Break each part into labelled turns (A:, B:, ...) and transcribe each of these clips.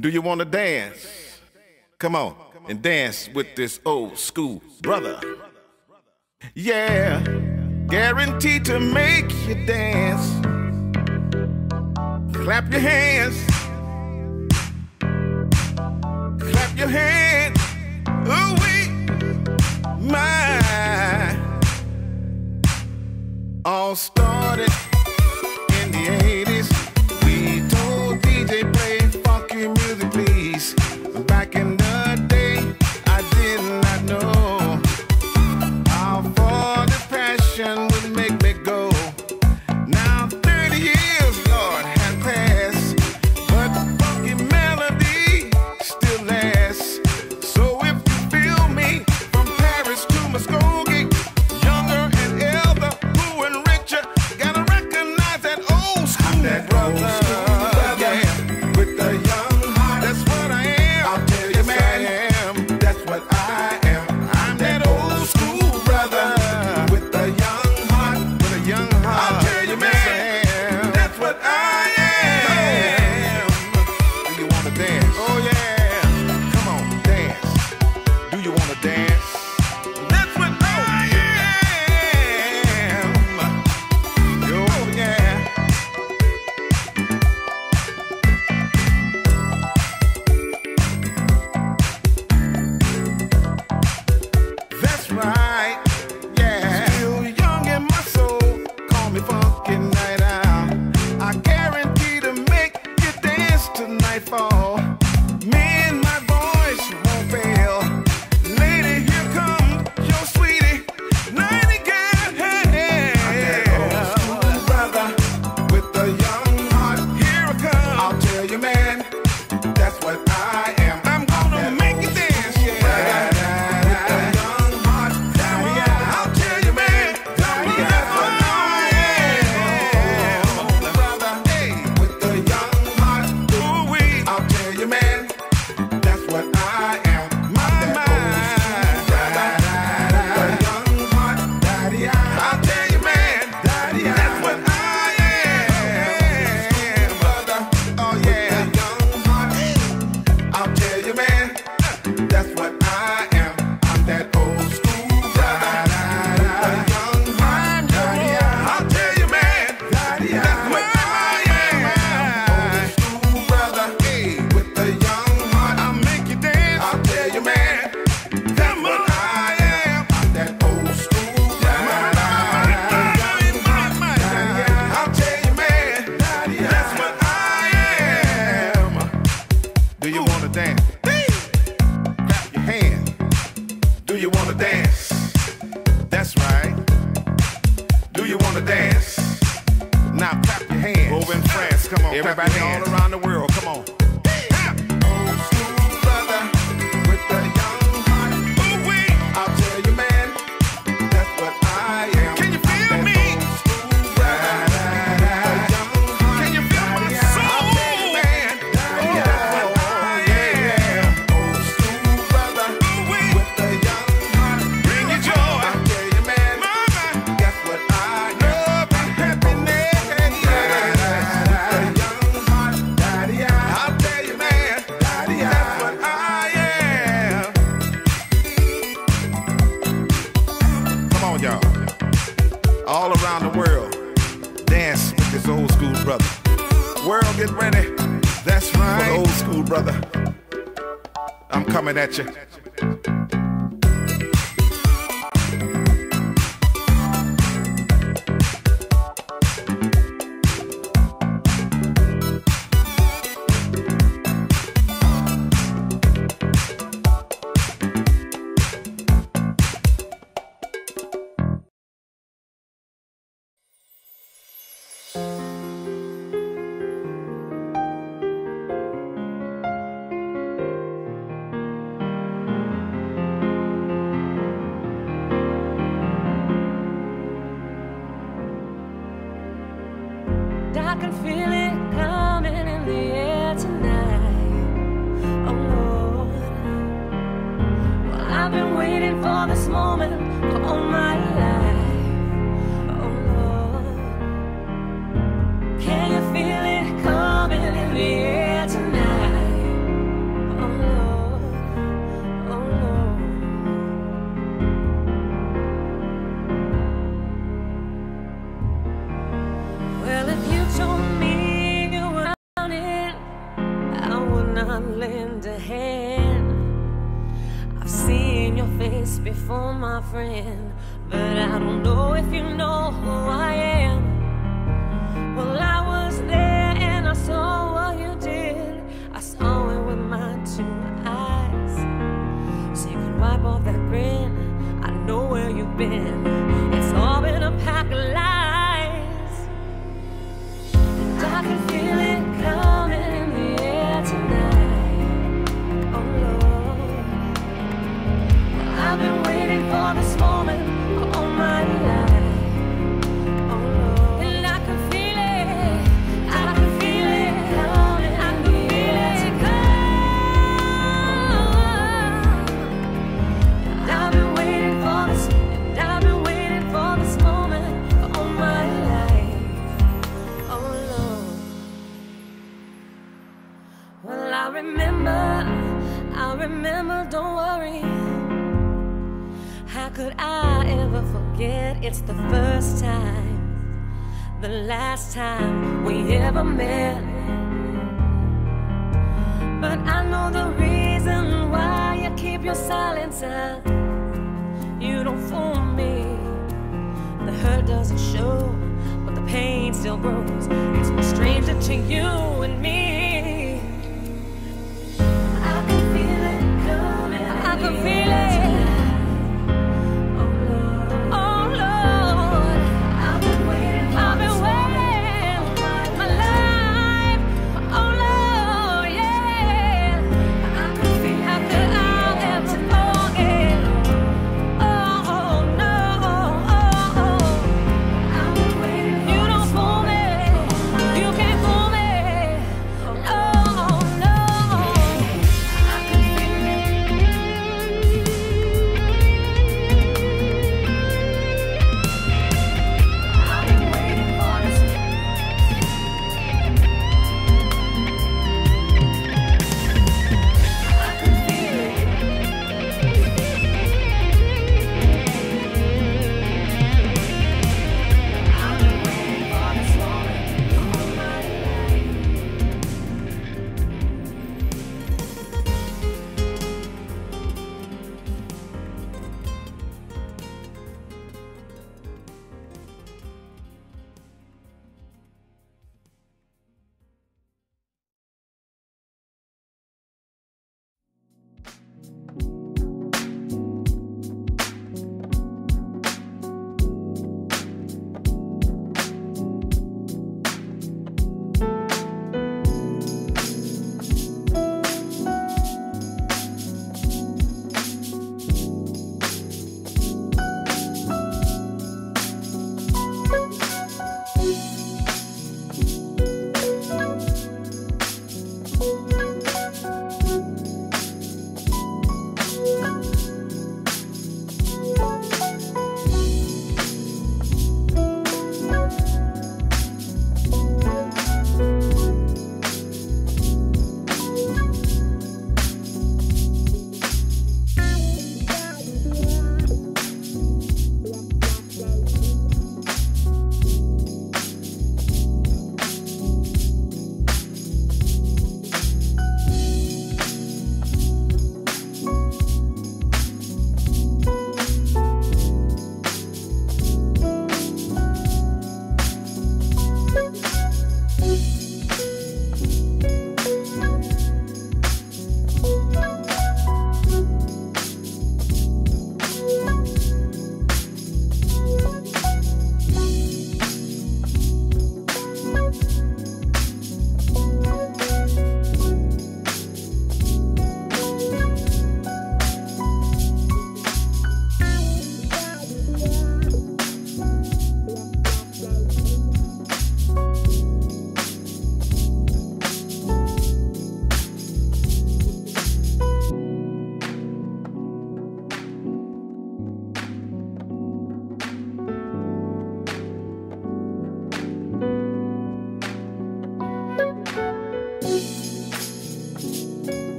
A: Do you want to dance? Come on and dance with this old school brother. Yeah, guaranteed to make you dance. Clap your hands. Clap your hands. Ooh wee, my. All started in the 80s. We told DJ play funky music, please. Back in the day, I did not know how far the passion would make me go. Now 30 years, Lord, has passed, but the funky melody still lasts. So if you feel me, from Paris to Muskogee, younger and elder, poor and richer, gotta recognize that old school brother. Yeah, with the young heart, that's what I am. I'll tell you, man, that's what I am. I'm that old school brother with a young heart, with a young heart. I'll tell you, man, that's what I am. Do you want to dance? Oh yeah, come on, dance. Do you want to dance? That's what I am. Oh yeah. That's right, yeah. Still young in my soul, call me funky night owl. I guarantee to make you dance to nightfall. Me and my voice won't fail. Lady, here comes your sweetie, nightingale. I'm that old school brother with a young heart. Here I come. I'll tell you, man, that's what I am. I'm gonna make you dance, yeah. I'll tell you, man, that's what I am. Brother, hey, with a young heart. Ooh wee, I'll tell you, man, that's what I am. My mind, with a young heart. I'll tell you, man, that's what I am. Brother, oh yeah, with a young heart. I'll tell you, man, that's what I am. I'm that old school brother with a young heart. I'll tell you, man, that's what I am. Old school brother, hey, with a young heart. I'll make you dance. I'll tell you, man, that's what I am. I'm that old school brother. I'll tell you, man, that's what I am. Do you want to dance? Clap your hands. Do you want to dance? That's right. Do you want to dance? Now clap your hands. Over in France, come on. Everybody all around the world, come on. Old school brother with a young heart. Ooh wee, I'll tell you, man, that's what I am. Can you feel me? Old school brother with a young heart. Can you feel my soul? I'll tell you, man, that's what I am. Old school brother with a young heart. Bring your joy. I'll tell you, man, that's what I am. Love and happiness. With a young heart. I'll tell you, man, that's what I am. Come on, y'all. All around the world, dance with this old school brother. World, get ready. That's right. For the old school brother. I'm coming at you.
B: I can feel it coming in the air tonight. Oh Lord, well, I've been waiting for this moment for all my life. Oh Lord, can you feel it coming in the air tonight? before, my friend, but I don't know if you know who I am. Well, I was there and I saw what you did. I saw it with my two eyes. So you can wipe off that grin. I know where you've been. It's all been a pack of lies. And I can feel it coming in the air tonight. Oh Lord, I've been waiting for this moment all my life. Oh Lord, and I can feel it. I can feel it coming. I can feel it coming. And I've been waiting for this. And I've been waiting for this moment all my life. Oh Lord. Well, I remember, don't worry. How could I ever forget? It's the first time, the last time we ever met. But I know the reason why you keep your silence up. You don't fool me. The hurt doesn't show, but the pain still grows. It's no stranger to you and me. I can feel it coming. I can feel it. Oh Lord, I've been waiting my life. Oh Lord, yeah. I can feel. How could I ever forget? Oh no, I've been waiting. You don't fool me. You can't fool me.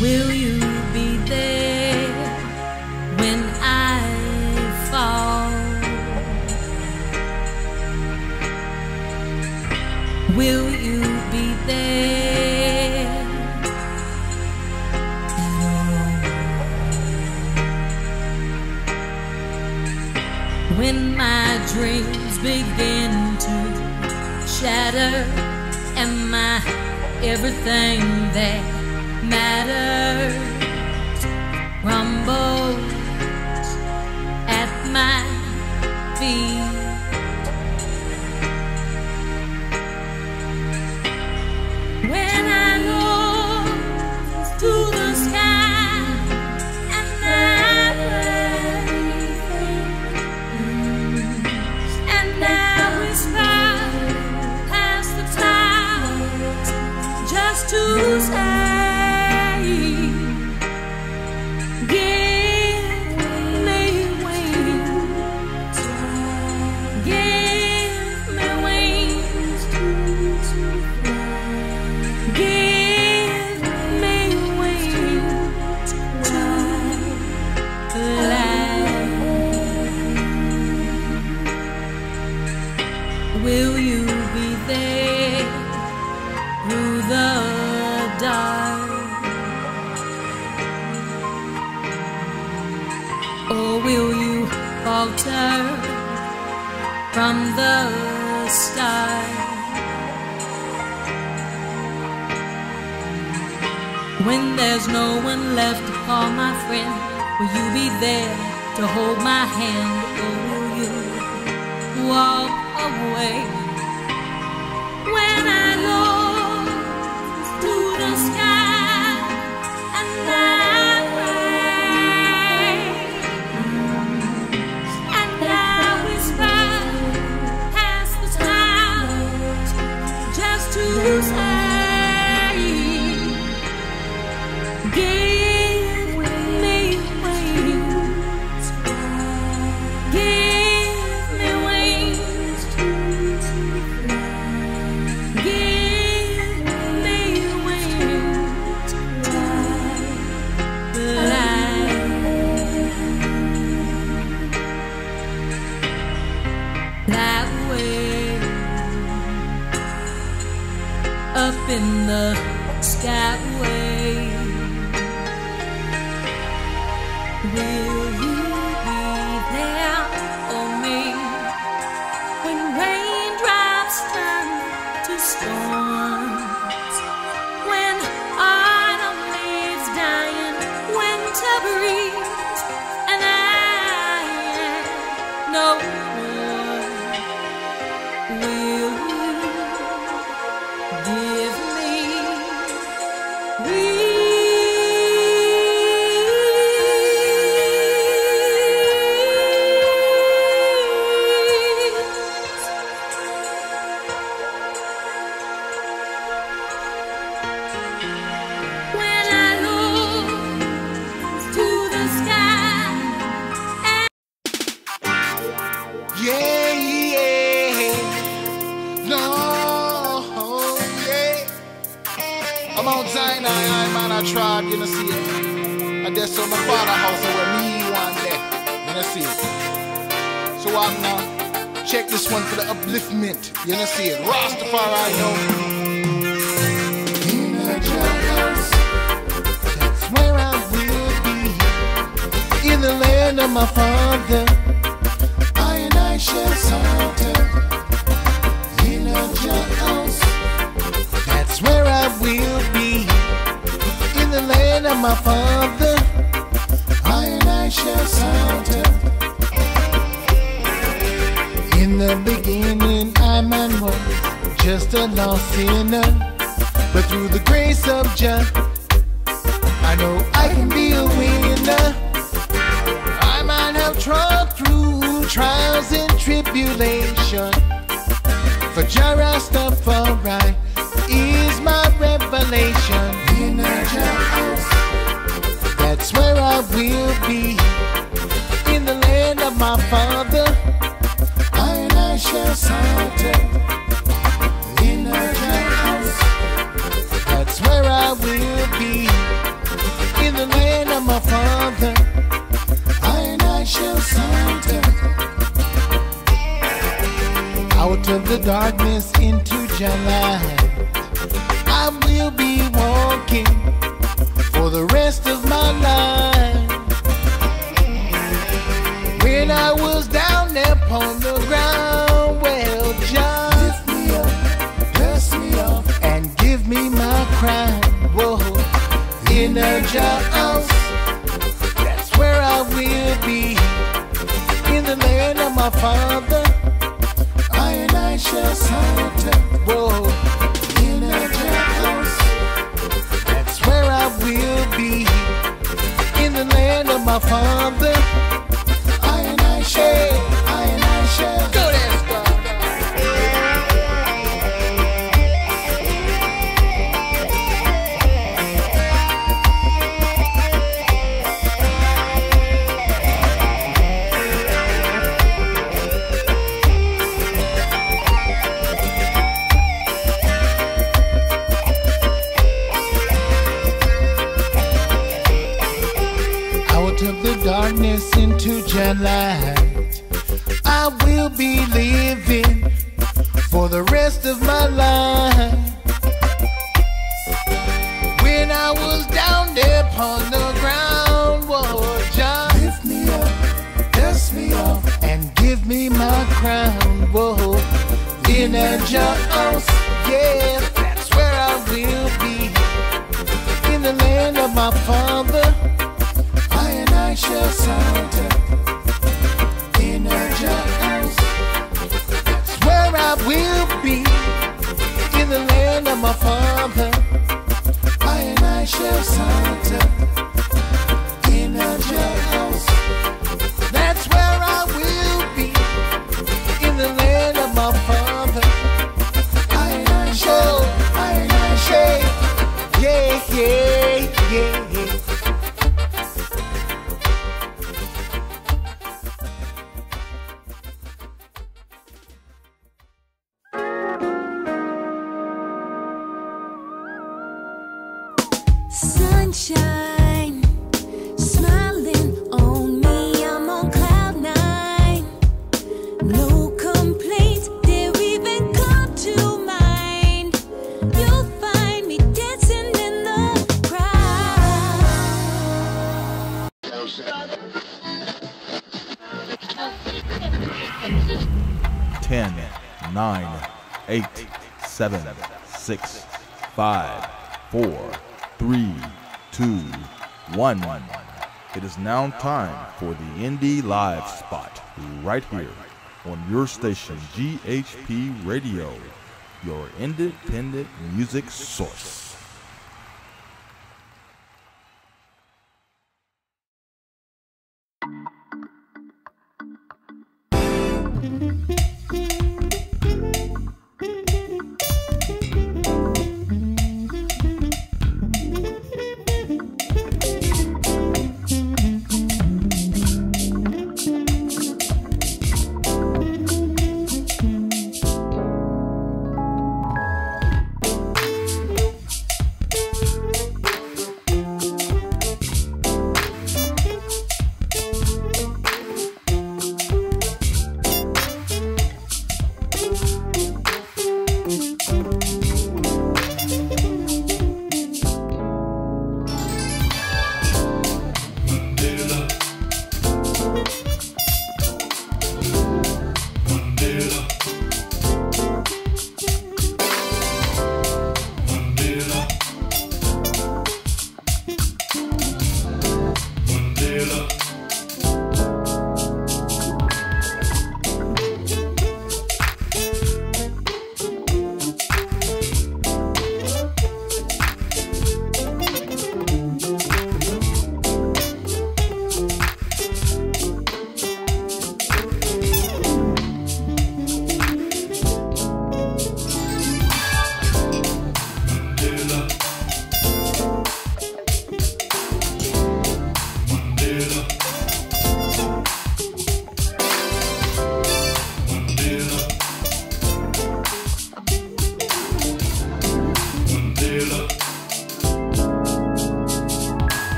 B: Will you be there when I fall? Will you be there at all? When my dreams begin to shatter, am I everything that matters? Rumbles at my feet. When I look to the sky and I whisper past the clouds just to say, give me wings, give me wings to fly, give me wings to fly. Will you be there through the dark? Or will you falter from the start? When there's no one left to call my friend, will you be there to hold my hand? Or will you walk away? When I look to the sky and I pray and I whisper past the clouds just to say, give me wings, give me wings to fly, give me wings to fly. That way, up in the skyway, will you be there for me when raindrops turn to storms, when autumn leaves dying, winter breeze, and I am no more? Will you give me wings? When I look to the sky and
A: Yeah, yeah. No, yeah. I'm on Zion, man, I tried, you know, see it. And that's on my father's house where me one day, you know, see it. So I'm now, check this one for the upliftment, you know, see it. Rastafari, you know. In a house, that's where I will be. In the land of my father, I shall shelter. In a house, that's where I will be. In the land of my father, I shall shelter. In the beginning, I man was just a lost sinner, but through the grace of Jah, I know I can be a winner. I might have trod through trials and tribulation, for Jah Rastafari is my revelation. In a house, that's where I will be. In the land of my father, I shall shelter. In a house, that's where I will be.
C: darkness into your light. I will be walking for the rest of my life. When I was down there upon the ground, well, John, lift me up, dust me off, and give me my crown. Whoa, in a house, that's where I will be. In the land of my father, I shall saunter. Whoa, in a house, that's where I will be. In the land of my father, I shall go there. Darkness into your light. I will be living for the rest of my life. When I was down there upon the ground, whoa, John, lift me up, dust me off, and give me my crown. Whoa, in a house, yeah, that's where I will be. In the land of my father, I shall saunter. In a house, that's where I will be. In the land of my father, I shall saunter. In a house, that's where I will be. In the land of my father, I shall, yeah, yeah, yeah, yeah.
B: Sunshine, smiling on me, I'm on cloud nine. No complaints, dare even come to mind. You'll find me dancing in the crowd.
D: 10, 9, 8, 7, 6, 5, 4, 3, 2, 1. It is now time for the Indie Live Spot, right here on your station GHP Radio, your independent music source.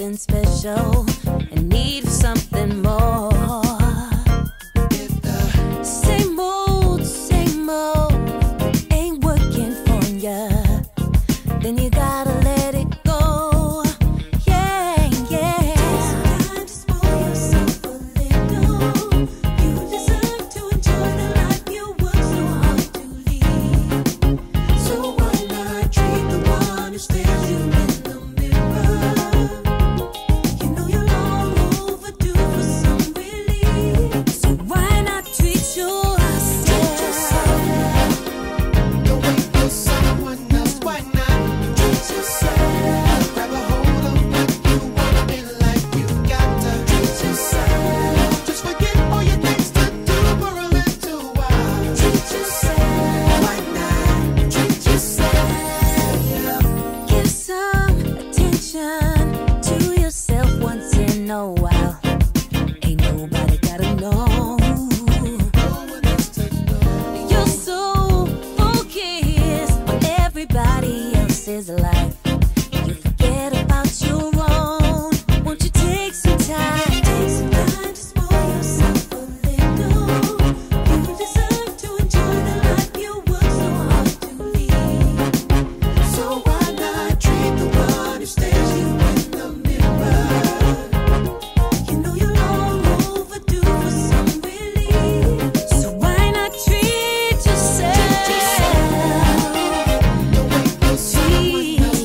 B: something special and need something more. Same old ain't working for ya. Then you gotta let it go. Yeah, yeah. Take some time to spoil yourself a little. You deserve to enjoy the life you work so hard to lead. So why not treat the one who stares you in the mirror? You know you're long overdue for some relief. So why not treat yourself? Treat yourself.
C: Don't wait for someone else. Why not treat yourself? Grab a hold of what you want in life. You got to treat yourself. Just forget all your things to do for a little while.
B: Treat yourself.
C: Why not treat yourself?
B: Give some attention to yourself once in a while. Ain't nobody gotta know. You're so focused on everybody else's life. You forget about your own. Won't you take some time? Take some time to spoil yourself a little. You deserve to enjoy the life you work so hard to lead.
C: So why not treat the one who stares you in the mirror?
B: You know you're long overdue for some relief. So why not treat yourself?
C: Don't wait for someone else.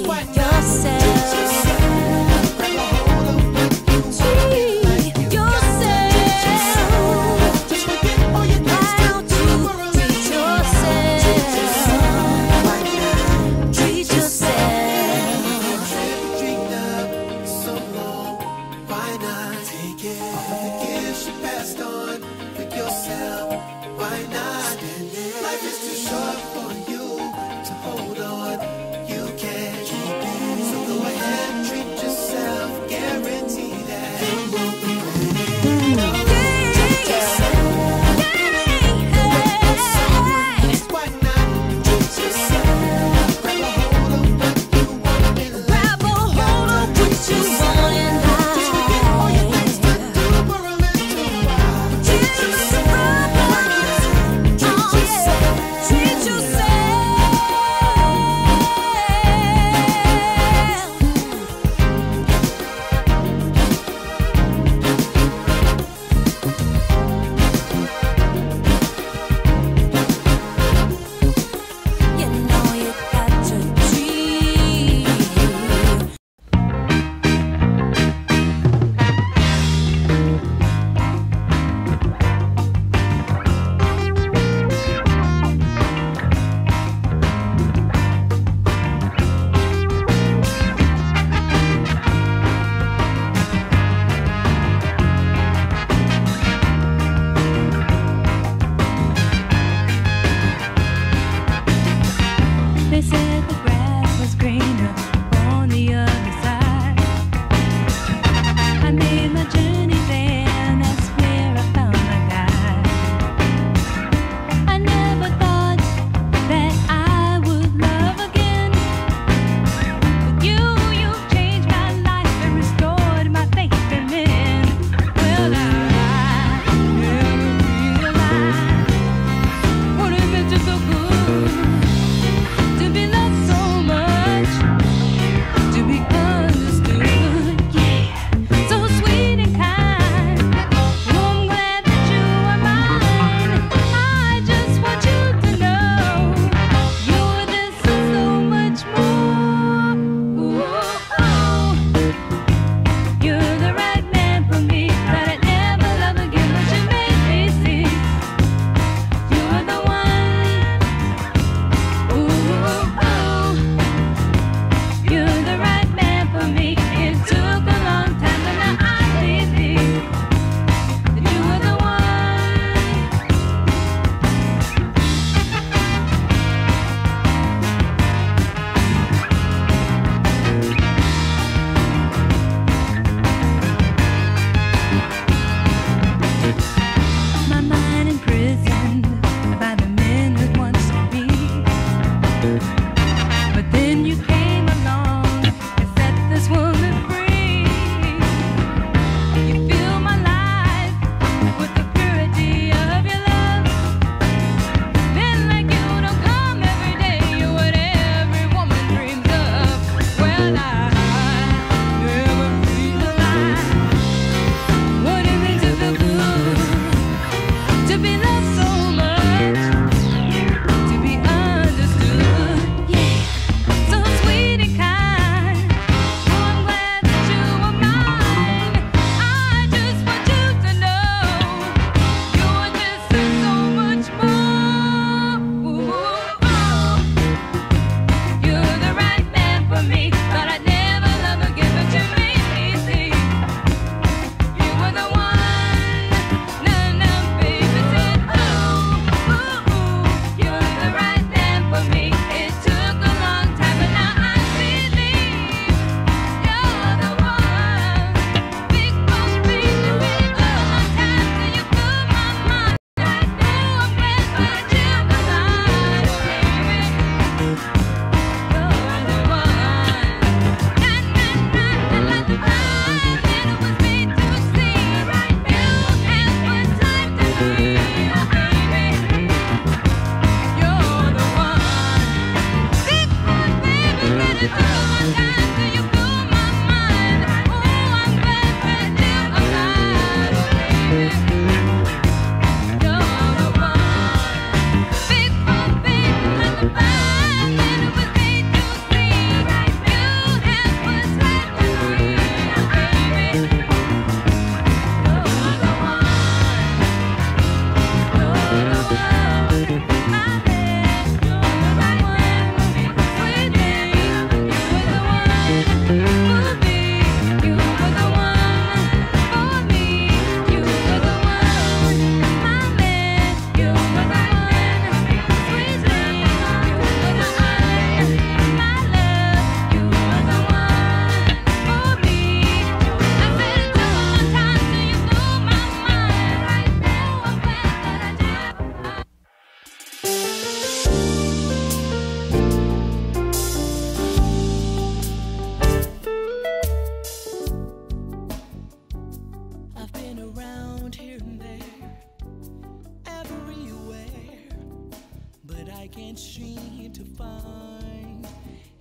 E: can't seem to find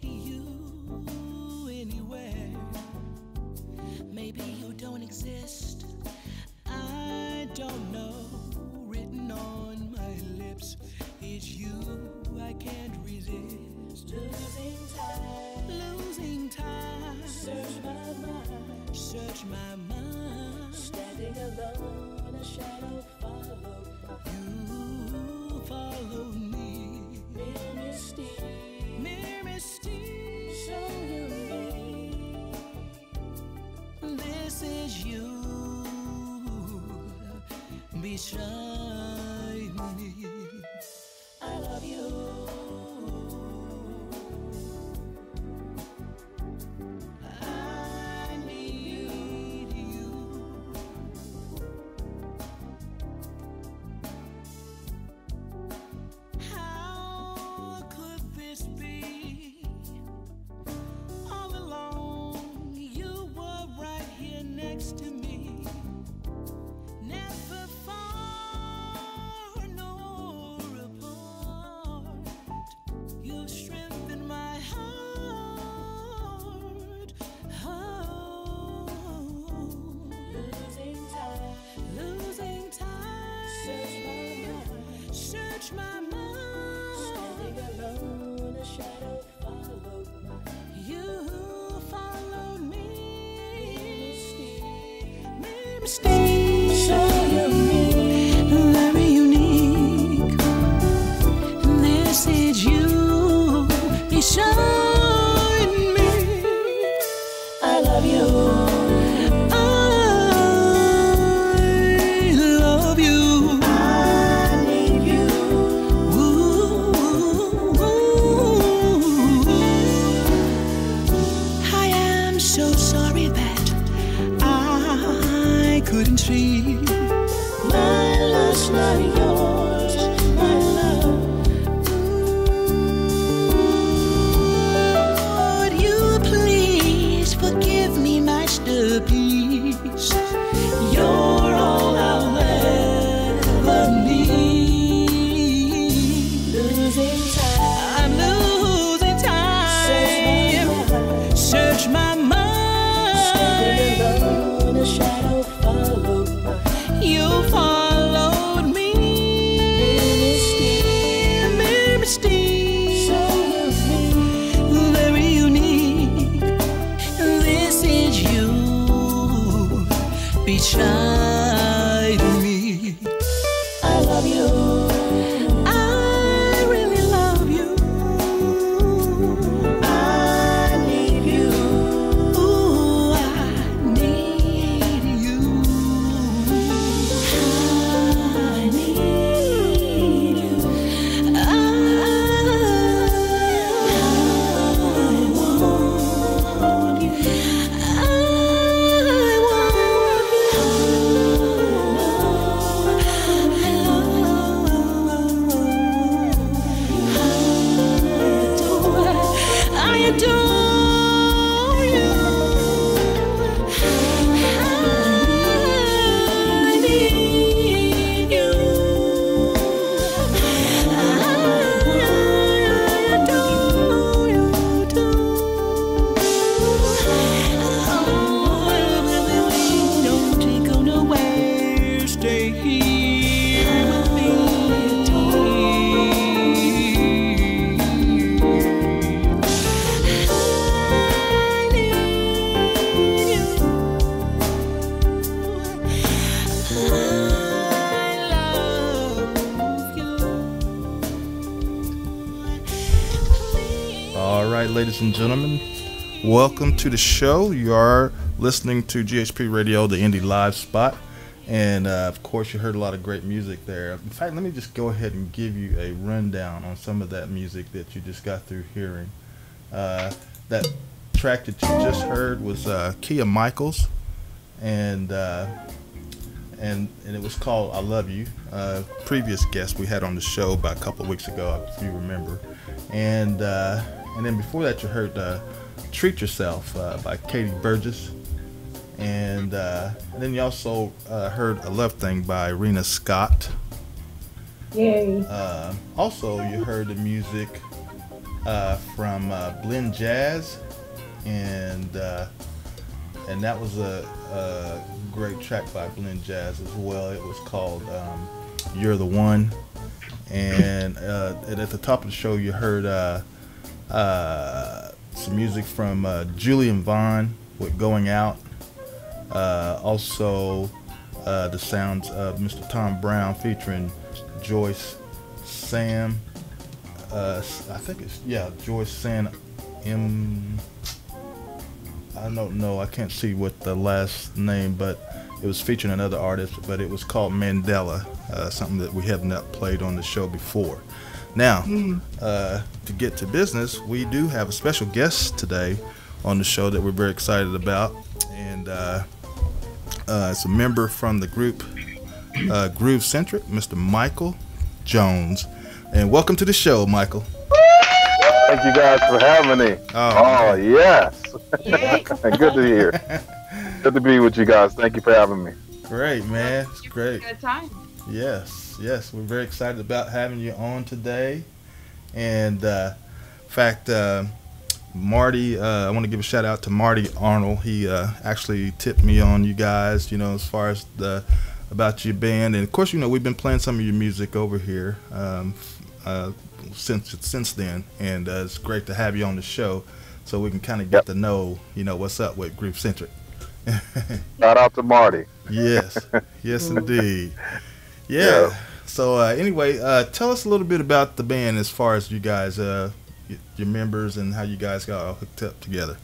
E: you anywhere. Maybe you don't exist, I don't know. Written on my lips is you, I can't resist. Losing time, search my mind.
B: Standing alone, a shadow followed
E: You followed me.
B: mere mystique.
E: Mere mystique.
B: So unique.
E: This is you beside me.
B: I love you.
E: I need you. How could this be? All along, you were right here next to me. Never far nor apart. You strengthened my heart. Oh, losing time. Search my mind.
B: Standing alone, a shadow followed mine.
E: You followed me.
B: Mere
E: Mystique.
B: So unique.
E: Very unique. This is you beside me.
B: I love you.
E: I love you.
B: I need you.
E: I am so sorry that I couldn't see.
B: My love's not yours, my love.
E: Would you please forgive me, masterpiece? You're all I'll ever need.
B: Losing time.
E: I'm losing time. Search my mind.
B: Standing alone, a shadow followed mine.
E: You followed me. Mere mystique.
B: So unique.
E: Very unique. This is you beside me.
B: I love you.
E: I really love you.
B: I need you.
E: Ooh, I need you.
B: I need you.
E: I
B: want you.
E: I adore you. I need you. I adore you too. Don't go nowhere. Stay here with me.
D: All right, ladies and gentlemen, welcome to the show. You are listening to GHP Radio, the Indie Live spot. And, of course, you heard a lot of great music there. In fact, let me just go ahead and give you a rundown on some of that music that you just got through hearing. That track that you just heard was Kia Michaels, and it was called I Love You. Previous guest we had on the show about a couple of weeks ago, if you remember. And then before that, you heard Treat Yourself by Katie Burgess. And then you also heard A Love Thing by Rena Scott.
F: Yay.
D: Also, you heard the music from Blend Jazz, and that was a great track by Blend Jazz as well. It was called "You're the One," and at the top of the show, you heard some music from Julian Vaughn with "Going Out." Also, the sounds of Mr. Tom Brown featuring Joyce Sam. I think it's Joyce Sam I don't know. I can't see what the last name, but it was featuring another artist. But it was called Mandela, something that we have not played on the show before. Now, to get to business, we do have a special guest today on the show that we're very excited about, and it's a member from the group Groove Centric, Mr. Michael Jones. And welcome to the show, Michael.
G: Thank you guys for having me. Oh yes. Good to hear. Good to be with you guys. Thank you for having me.
D: Great, man. It's great.
F: Good time.
D: Yes. We're very excited about having you on today. And in fact, Marty, I want to give a shout out to Marty Arnold. He actually tipped me on you guys, as far as about your band. And of course, we've been playing some of your music over here since then, and it's great to have you on the show so we can kind of get to know what's up with Groove Centric.
G: Shout out to Marty.
D: Yes indeed. Yeah. So anyway, tell us a little bit about the band as far as you guys, your members, and how you guys got all hooked up together.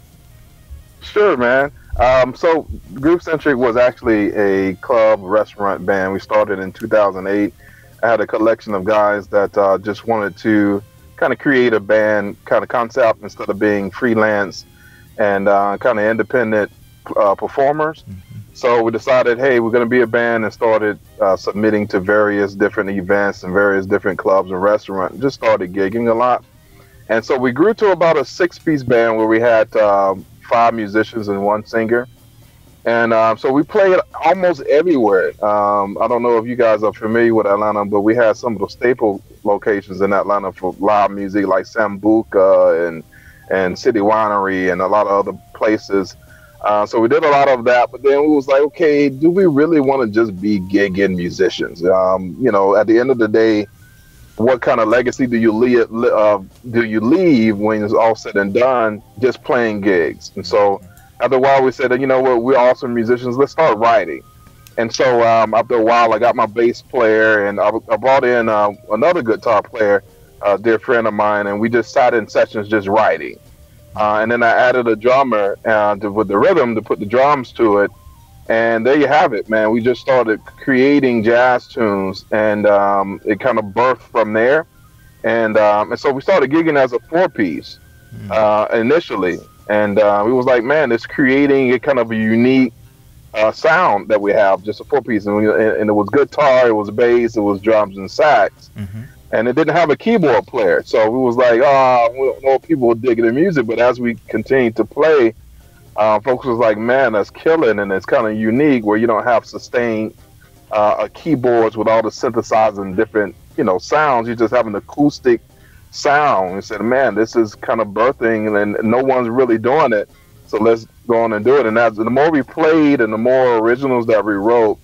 G: Sure, man. So Groove Centric was actually a club restaurant band. We started in 2008. I had a collection of guys that just wanted to kind of create a band kind of concept instead of being freelance and kind of independent performers. Mm-hmm. So we decided, hey, we're going to be a band, and started submitting to various different events and various different clubs and restaurants, and just started gigging a lot. And so we grew to about a 6-piece band where we had 5 musicians and 1 singer. And so we played almost everywhere. I don't know if you guys are familiar with Atlanta, but we had some of the staple locations in Atlanta for live music, like Sambuca and City Winery and a lot of other places. So we did a lot of that, but then we was like, okay, do we really want to just be gigging musicians? At the end of the day, what kind of legacy do you leave when it's all said and done, just playing gigs? And so after a while, we said, you know what, we're awesome musicians. Let's start writing. And so after a while, I got my bass player, and I brought in another guitar player, a dear friend of mine, and we just sat in sessions just writing. And then I added a drummer with the rhythm to put the drums to it. And there you have it, man. We just started creating jazz tunes, and it kind of birthed from there. And so we started gigging as a 4-piece initially. And we was like, man, it's creating a kind of a unique sound that we have, just a 4-piece. And it was guitar, it was bass, it was drums and sax. Mm-hmm. And it didn't have a keyboard player. So we was like, we don't know if people would dig the music. But as we continued to play, folks was like, man, that's killing. And it's kind of unique where you don't have sustained keyboards with all the synthesizing different, sounds. You just have an acoustic sound. We said, man, this is kind of birthing, and no one's really doing it, so let's go on and do it. And as the more we played and the more originals that we wrote,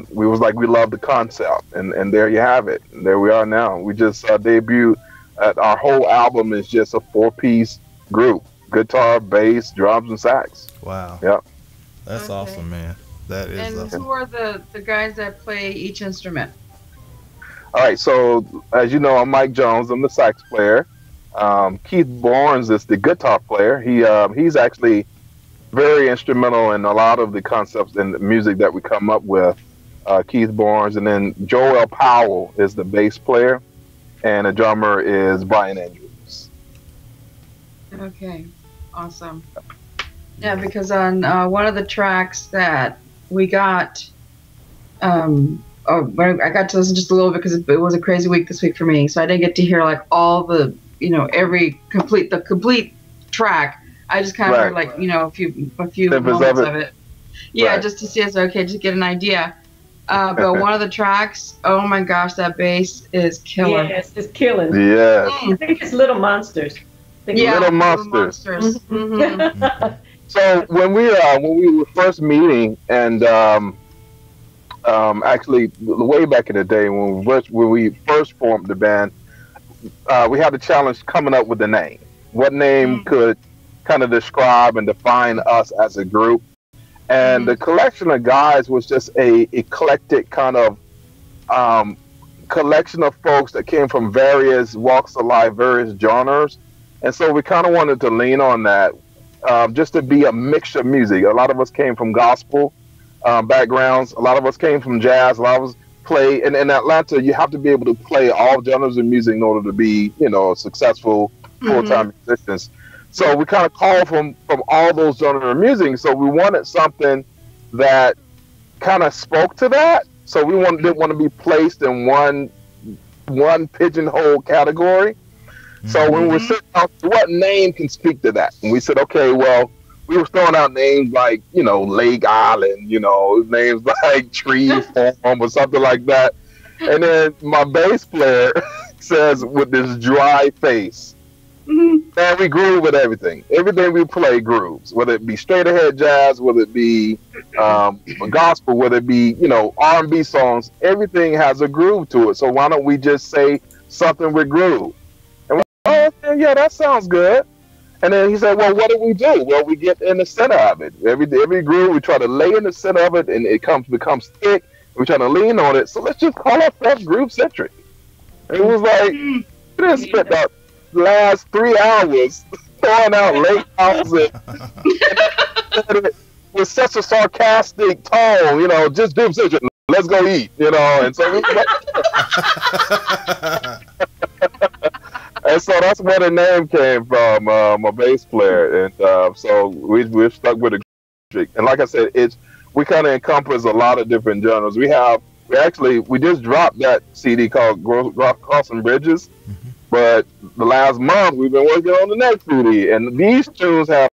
G: we was like, we love the concept, and there you have it. And there we are now. We just debuted. Our whole album is just a 4-piece group: guitar, bass, drums, and sax.
D: Wow.
G: Yep.
D: That's awesome, man. That is.
F: And
D: awesome.
F: who are the guys that play each instrument?
G: All right, so as you know, I'm Mike Jones. I'm the sax player. Keith Barnes is the guitar player. He's actually very instrumental in a lot of the concepts and the music that we come up with. Keith Barnes, and then Joel Powell is the bass player, and the drummer is Brian Andrews.
F: Okay, awesome. Yeah, because on one of the tracks that we got, I got to listen just a little bit because it was a crazy week this week for me, so I didn't get to hear like all the, the complete track. I just kind of heard like, a few moments of it. Yeah, just to see us, okay, just get an idea. But one of the tracks, oh my gosh, that bass is killer.
B: Yes, it's killing.
G: Yes.
B: I think it's Little Monsters.
G: Little Monsters.
F: Mhm.
G: So when we were first meeting, and actually way back in the day when we first formed the band, we had the challenge coming up with a name. What name could kind of describe and define us as a group? And the collection of guys was just a eclectic kind of collection of folks that came from various walks of life, various genres. And so we kind of wanted to lean on that, just to be a mixture of music. A lot of us came from gospel backgrounds. A lot of us came from jazz. A lot of us play. And in Atlanta, you have to be able to play all genres of music in order to be, successful full-time musicians. So we kind of called from all those genres of music. So we wanted something that kind of spoke to that. So we didn't want to be placed in one pigeonhole category. So when we were sitting down, what name can speak to that? And we said, okay, well, we were throwing out names like, Lake Island, names like Tree Farm or something like that. And then my bass player says with this dry face, man, we groove with everything. Everything we play grooves, whether it be straight ahead jazz, whether it be gospel, whether it be, R&B songs, everything has a groove to it. So why don't we just say something with groove? And we're like, oh, yeah, that sounds good. And then he said, well, what do we do? Well, we get in the center of it. Every groove, we try to lay in the center of it, and it becomes thick. We try to lean on it. So let's just call ourselves groove centric. And it was like, we didn't spend the last 3 hours throwing out late houses with such a sarcastic tone, just groove centric. Let's go eat, And so and so that's where the name came from, my bass player, and so we're stuck with it. And like I said, we kind of encompass a lot of different genres. We just dropped that CD called Crossing Bridges, but the last month we've been working on the next CD, and these tunes have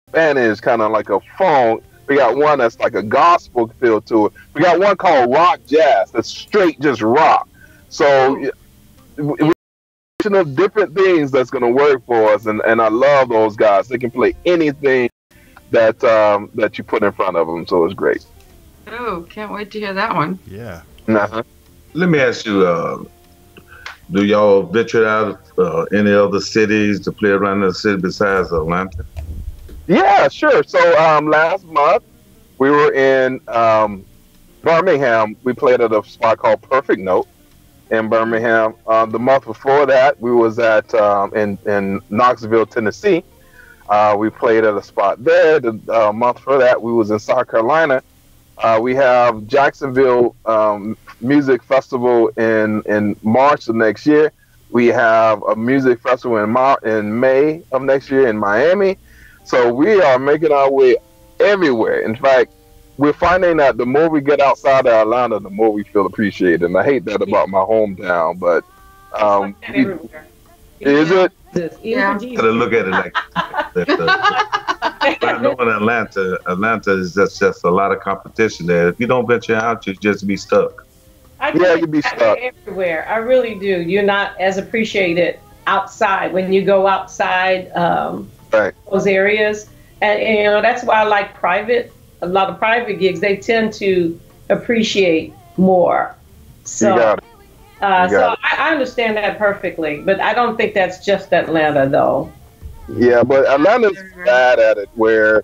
G: Spanish, kind of like a funk. We got one that's like a gospel feel to it. We got one called Rock Jazz that's straight just rock. So of different things that's going to work for us, and I love those guys. They can play anything that you put in front of them, so it's great.
F: Oh, can't wait to hear that one.
D: Yeah.
G: Uh-huh.
H: Let me ask you, do y'all venture out any other cities to play around the city besides Atlanta?
G: Yeah, sure. So last month we were in Birmingham. We played at a spot called Perfect Note in Birmingham. The month before that, we was at in Knoxville, Tennessee. We played at a spot there. The month before that, we was in South Carolina. We have Jacksonville Music Festival in March of next year. We have a music festival in May of next year in Miami. So we are making our way everywhere. In fact, we're finding that the more we get outside of Atlanta, the more we feel appreciated. And I hate that about my hometown, but is it?
F: Yeah.
H: Gotta look at it like that. I know in Atlanta is just a lot of competition there. If you don't venture out, you just be stuck.
G: You'd be stuck
B: everywhere. I really do. You're not as appreciated outside when you go outside
G: right.
B: those areas, and that's why I like a lot of private gigs. They tend to appreciate more. So, I understand that perfectly, but I don't think that's just Atlanta, though.
G: Yeah, but Atlanta's bad at it, where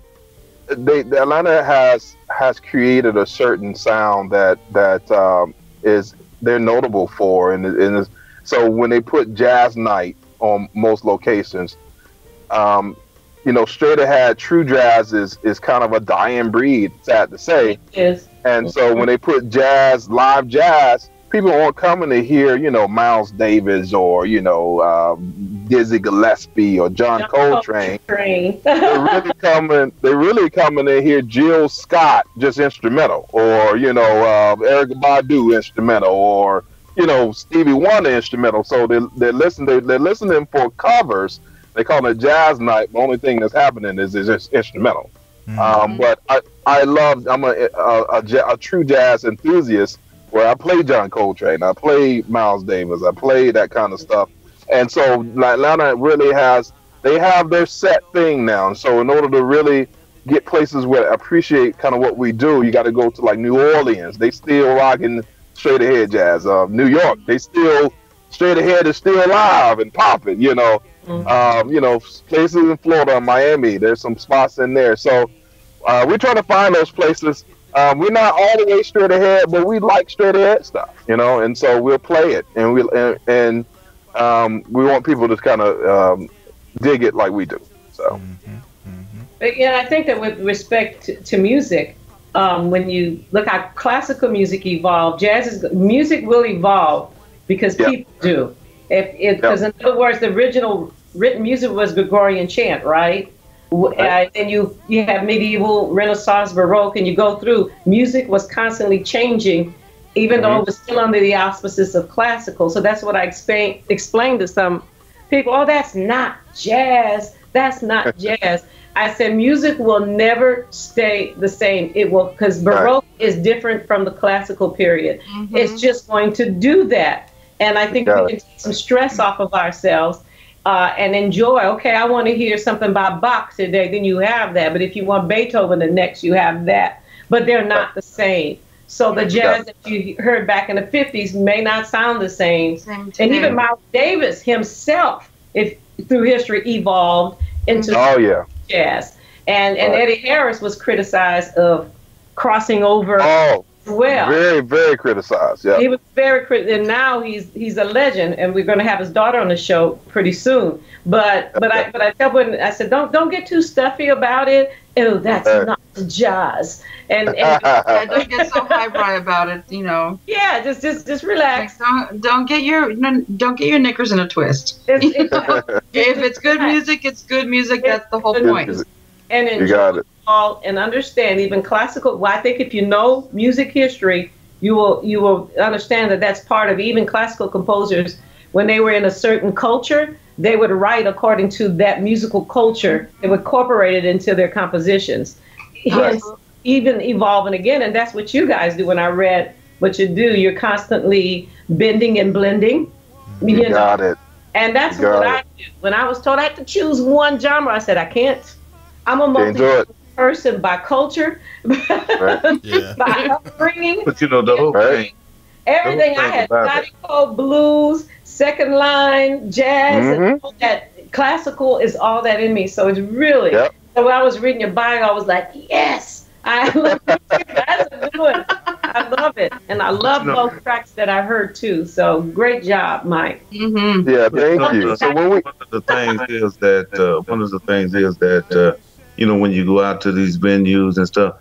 G: Atlanta has created a certain sound that is they're notable for, and so when they put jazz night on most locations, straight ahead true jazz is kind of a dying breed, sad to say.
B: It is.
G: And so when they put live jazz, people aren't coming to hear, Miles Davis or, Dizzy Gillespie or John Coltrane. They're really coming to hear Jill Scott just instrumental, or, Erykah Badu instrumental, or, Stevie Wonder instrumental. So they're listening for covers. They call it jazz night. The only thing that's happening is just instrumental. Mm-hmm. But I'm a true jazz enthusiast where I play John Coltrane, I play Miles Davis, I play that kind of stuff. And so Atlanta really they have their set thing now. And so in order to really get places where appreciate kind of what we do, you got to go to like New Orleans. They still rocking straight ahead jazz. New York, they still straight ahead is still alive and popping, you know. Places in Florida, Miami, there's some spots in there. So we're trying to find those places. We're not all the way straight ahead, but we like straight ahead stuff, you know, and so we'll play it, and we want people to kind of dig it like we do. So,
I: But yeah, I think that with respect to music, when you look how classical music evolved, music will evolve because people do. Because in other words, the original written music was Gregorian chant, right? And you have medieval, Renaissance, Baroque, and you go through. Music was constantly changing, even though it was still under the auspices of classical. So that's what I explained to some people. Oh, that's not jazz. That's not jazz. I said music will never stay the same. It will, because Baroque is different from the classical period. It's just going to do that. And I think we can take some stress off of ourselves. And enjoy. Okay, I want to hear something by Bach today, then you have that. But if you want Beethoven the next, you have that. But they're not the same. So the jazz that you heard back in the 50s may not sound the same. And even Miles Davis himself, through history, evolved into jazz. And Eddie Harris was criticized of crossing over. Well,
G: very, very criticized. Yeah,
I: he was very critical, and now he's a legend, and we're going to have his daughter on the show pretty soon. But I tell him, I said, don't get too stuffy about it. Oh, that's not jazz, and
F: don't get so highbrow about it. You know.
I: Yeah, just relax.
F: Like, don't get your knickers in a twist. If it's good music, it's good music. That's the whole point.
I: And enjoy.
G: You got it.
I: And understand even classical. Well, I think if you know music history, you will understand that that's part of even classical composers. When they were in a certain culture, they would write according to that musical culture. They would incorporate it into their compositions. Hence, even evolving again, and that's what you guys do. When I read what you do, you're constantly bending and blending.
G: You got it.
I: And that's what I do. When I was told I had to choose one genre, I said I can't. I'm a multi person by culture, by upbringing.
H: But you know the whole thing.
I: Everything I had: Scotty Cole, blues, second line, jazz, and all that. Classical is all that in me. So it's really. So when I was reading your bio, I was like, yes, I love what you guys are doing. I love it, and I love both tracks that I heard too. So great job, Mike.
G: Yeah, thank you. So
H: one of the things is that. You know, when you go out to these venues and stuff,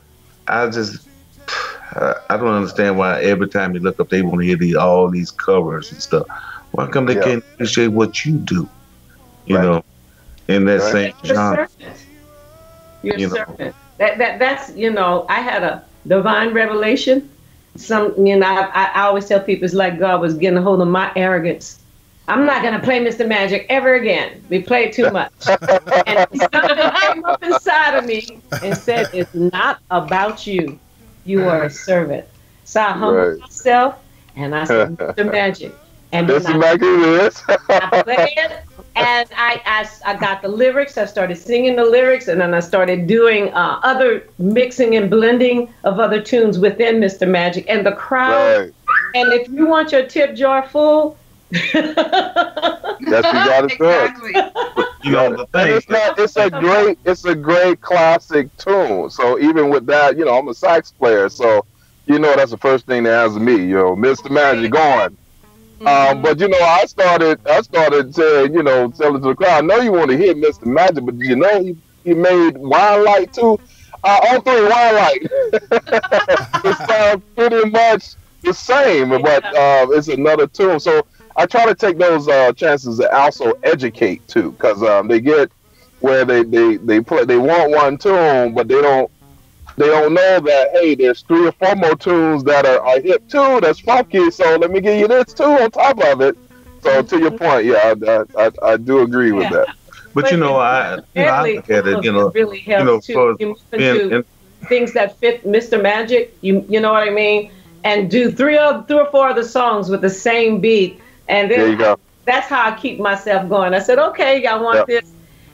H: I don't understand why every time you look up, they want to hear all these covers and stuff. Why come they can't appreciate what you do? You know, in that same genre.
I: You're a servant. That's I had a divine revelation. I always tell people it's like God was getting a hold of my arrogance. I'm not going to play Mr. Magic ever again. We played too much. And something came up inside of me and said, it's not about you. You are a servant. So I humbled myself, and I said, Mr. Magic. And then I played it, and I got the lyrics. I started singing the lyrics, and then I started doing other mixing and blending of other tunes within Mr. Magic. And the crowd, and if you want your tip jar full,
G: that's what you gotta do. You know the thing. It's a great classic tune. So even with that, I'm a sax player, so that's the first thing that answers me. Mr. Magic going. But I started saying, telling to the crowd, I know you want to hear Mr. Magic, but he made Wine Light too. All three Wine Light. It sounds pretty much the same, but it's another tune. So I try to take those chances to also educate too, because they get where they want one tune, but they don't know that hey, there's 3 or 4 more tunes that are hip too, that's funky. So let me give you this too on top of it. So to your point, I do agree with that.
H: But I look at it,
I: really helps
H: for
I: things that fit Mr. Magic. You know what I mean? And do three or four of the songs with the same beat, and then
G: there you go.
I: That's how I keep myself going. I said, okay, I want this,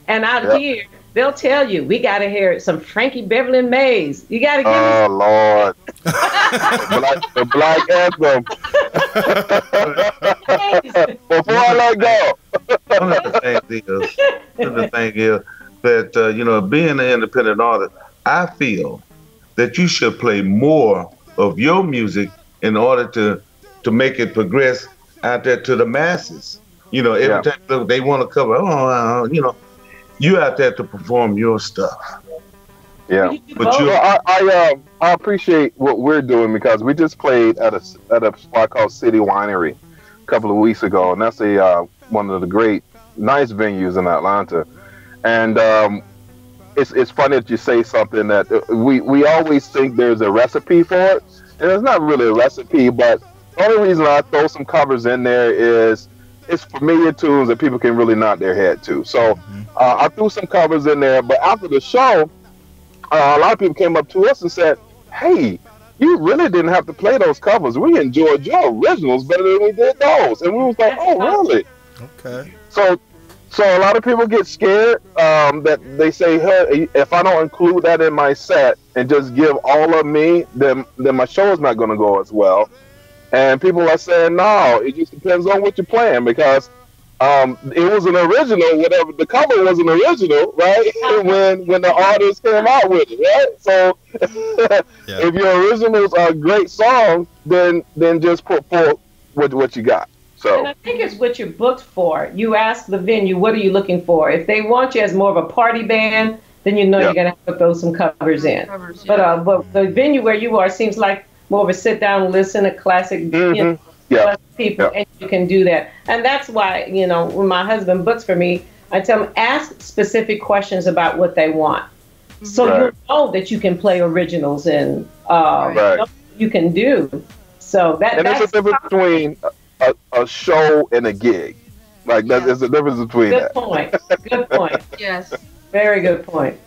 I: and out here they'll tell you we got to hear some Frankie Beverly and Mays. You got to give me.
G: Oh Lord, the black anthem. Before I let go.
H: One of the thing is that you know, being an independent artist, I feel that you should play more of your music in order to make it progress out there to the masses. You know, every time they want to cover, you know, you out there to perform your stuff.
G: Yeah, but I appreciate what we're doing because we just played at a spot called City Winery a couple of weeks ago, and that's one of the great, nice venues in Atlanta. And it's funny that you say something that we always think there's a recipe for it, and it's not really a recipe. But the only reason I throw some covers in there is it's familiar tunes that people can really nod their head to. So I threw some covers in there. But after the show, a lot of people came up to us and said, "Hey, you really didn't have to play those covers. We enjoyed your originals better than we did those." And we was like, "Oh, really?"
D: Okay.
G: So a lot of people get scared that they say, "Hey, if I don't include that in my set and just give all of me, then my show is not going to go as well." And people are saying, "No, it just depends on what you're playing because it was an original. Whatever the cover was an original, right? when the artist came out with it, right? So if your originals are great songs, then just put forth what you got." So.
I: And I think it's what you're booked for. You ask the venue, what are you looking for? If they want you as more of a party band, then you know you're going to have to throw some covers in. But the venue where you are seems like more of a sit down, listen, a classic people, and you can do that. And that's why, you know, when my husband books for me, I tell him, ask specific questions about what they want. So you know that you can play originals and you can do. So that's
G: there's a difference between a show and a gig. Like there's a difference between
I: Good point. Good point.
F: Yes.
I: Very good point.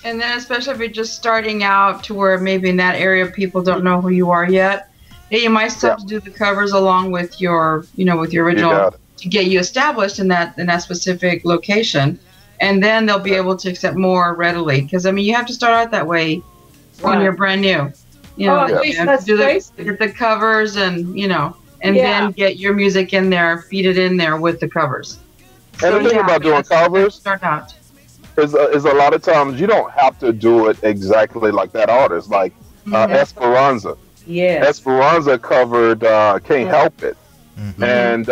F: And then especially if you're just starting out to where maybe in that area people don't know who you are yet, you might still have to do the covers along with your, you know, with your original to get you established in that specific location. And then they'll be able to accept more readily. Because, I mean, you have to start out that way when you're brand new. You know, you have to do the covers and, you know, and then get your music in there, feed it in there with the covers.
G: And the thing about doing covers is a lot of times you don't have to do it exactly like that artist. Like Esperanza.
I: Yes.
G: Esperanza covered Can't Help It. And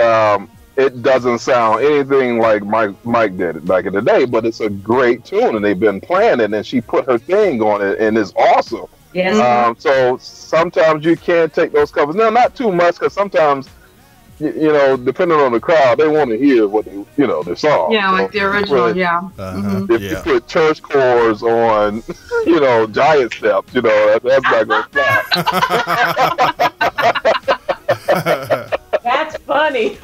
G: it doesn't sound anything like Mike did it back in the day, but it's a great tune and they've been playing it and she put her thing on it and it's awesome.
I: Yes.
G: So sometimes you can take those covers. Now, not too much because sometimes, you know, depending on the crowd, they want to hear what they, you know, their song.
F: Yeah, like the original,
G: If you put church chorus on, you know, giant steps, you know, that's not going to fly.
I: That's funny.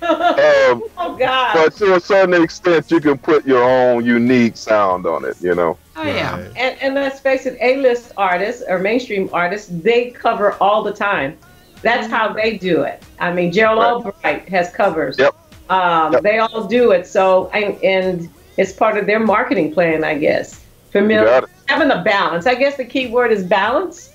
I: Oh God!
G: But to a certain extent, you can put your own unique sound on it, you know.
F: Oh yeah.
I: And let's face it, A-list artists or mainstream artists, they cover all the time. That's how they do it. I mean, Gerald Albright has covers. They all do it. So and it's part of their marketing plan, I guess. Having a balance. I guess the key word is balance.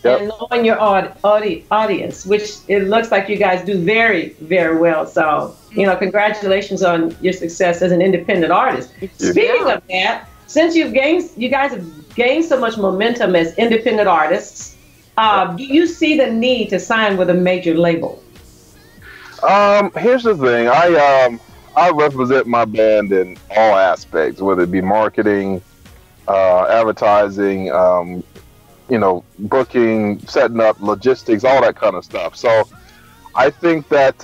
I: And knowing your audience, which it looks like you guys do very, very well. So, you know, congratulations on your success as an independent artist. Speaking of that, since you guys have gained so much momentum as independent artists, do you see the need to sign with a major label?
G: Here's the thing. I represent my band in all aspects, whether it be marketing, advertising, you know, booking, setting up, logistics, all that kind of stuff. So I think that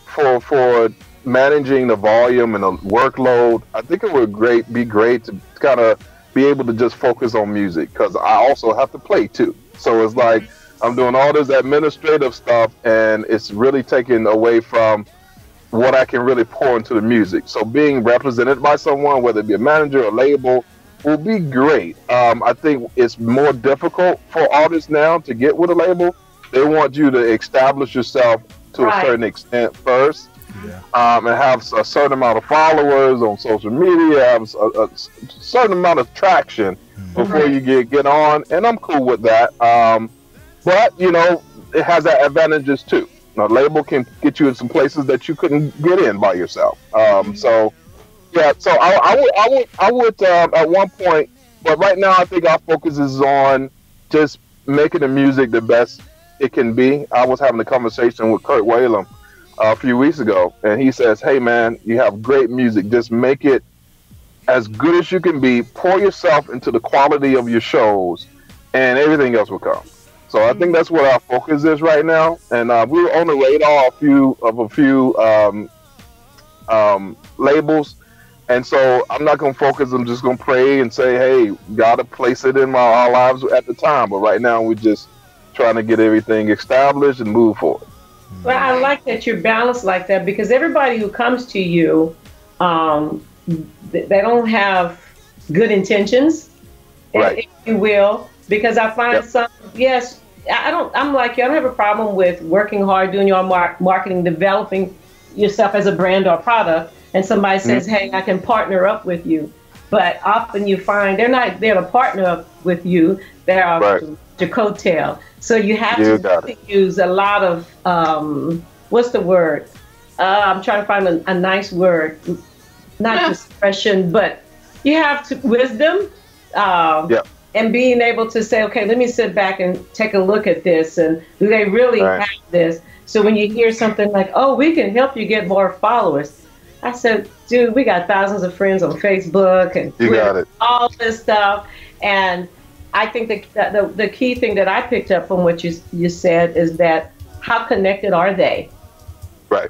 G: for managing the volume and the workload, I think it would be great to kind of be able to just focus on music because I also have to play too. So it's like I'm doing all this administrative stuff and it's really taken away from what I can really pour into the music. So being represented by someone, whether it be a manager or label, will be great. I think it's more difficult for artists now to get with a label. They want you to establish yourself to a certain extent first, and have a certain amount of followers on social media, have a certain amount of traction before you get on. And I'm cool with that. But it has that advantages too. A label can get you in some places that you couldn't get in by yourself. So I would at one point, but right now I think our focus is on just making the music the best it can be. I was having a conversation with Kurt Whalum a few weeks ago, and he says, "Hey man, you have great music. Just make it as good as you can be. Pour yourself into the quality of your shows, and everything else will come." So I think that's what our focus is right now. And we were on the radar of a few labels. And so I'm not going to focus. I'm just going to pray and say, hey, God to place it in our lives at the time. But right now we're just trying to get everything established and move forward.
I: Well, I like that you're balanced like that, because everybody who comes to you, they don't have good intentions, if you will. Because I find I'm like you. I don't have a problem with working hard, doing your marketing, developing yourself as a brand or product, and somebody says, hey, I can partner up with you. But often you find they're not there to partner up with you. They're to coattail. So you have to use a lot of, what's the word? I'm trying to find a nice word. Not discretion, but you have to wisdom. And being able to say, okay, let me sit back and take a look at this, and do they really have this? So when you hear something like, oh, we can help you get more followers, I said, dude, we got thousands of friends on Facebook and Twitter, all this stuff. And I think the key thing that I picked up from what you said is that how connected are they?
G: Right.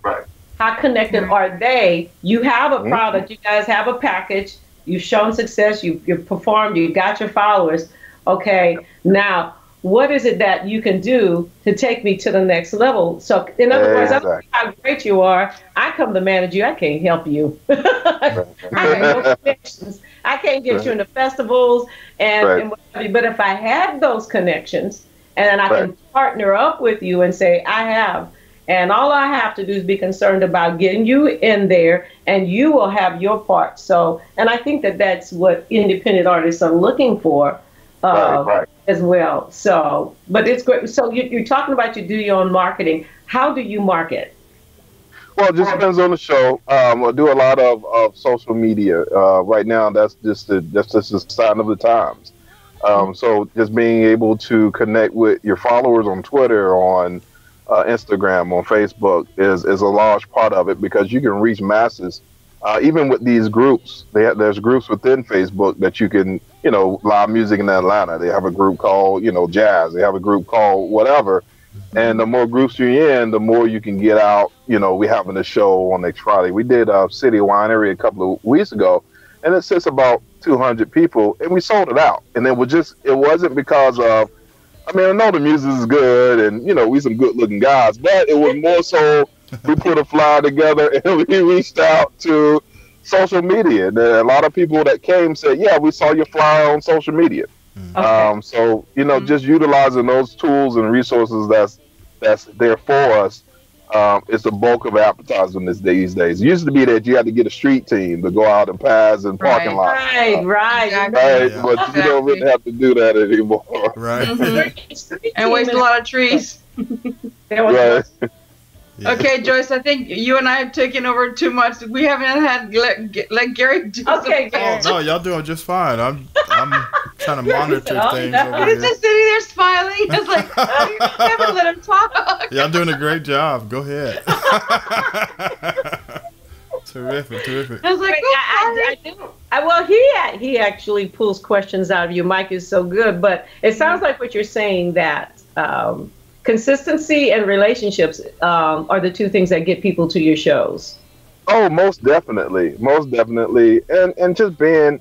I: How connected are they? You have a product, you guys have a package, you've shown success, you've performed, you got your followers. Okay, now what is it that you can do to take me to the next level? So in other words, I don't know how great you are. I come to manage you, I can't help you. I have no connections. I can't get you into festivals and whatever. But if I have those connections and I can partner up with you and say, I have, and all I have to do is be concerned about getting you in there, and you will have your part. So, and I think that that's what independent artists are looking for as well. So, but it's great. So you're talking about you do your own marketing. How do you market?
G: Well, it just depends on the show. I do a lot of social media. Right now, that's just a sign of the times. So just being able to connect with your followers on Twitter, on Instagram, on Facebook is a large part of it, because you can reach masses. Even with these groups, there's groups within Facebook that you can, live music in Atlanta. They have a group called, jazz. They have a group called whatever. And the more groups you're in, the more you can get out. We having a show on next Friday. We did City Winery a couple of weeks ago, and it sits about 200 people, and we sold it out. And it wasn't because of, I know the music is good, and we some good looking guys, but it was more so we put a flyer together and we reached out to social media. There are a lot of people that came said, yeah, we saw your flyer on social media. So just utilizing those tools and resources that's there for us. It's the bulk of advertising these days. It used to be that you had to get a street team to go out and pass in parking lots.
I: Right.
G: But you don't really have to do that anymore.
D: Right.
F: And waste a lot of trees. Okay, Joyce, I think you and I have taken over too much. We haven't had let Gary do
I: Gary.
D: Oh, no, y'all doing just fine. I'm trying to monitor things over
F: He's
D: here.
F: just sitting there smiling. It's like, I haven't let him talk.
D: Y'all doing a great job. Go ahead. Terrific.
F: I was like,
I: I do. Well, he actually pulls questions out of you. Mike is so good, but it sounds like what you're saying, that consistency and relationships are the two things that get people to your shows.
G: Oh, most definitely. And just being,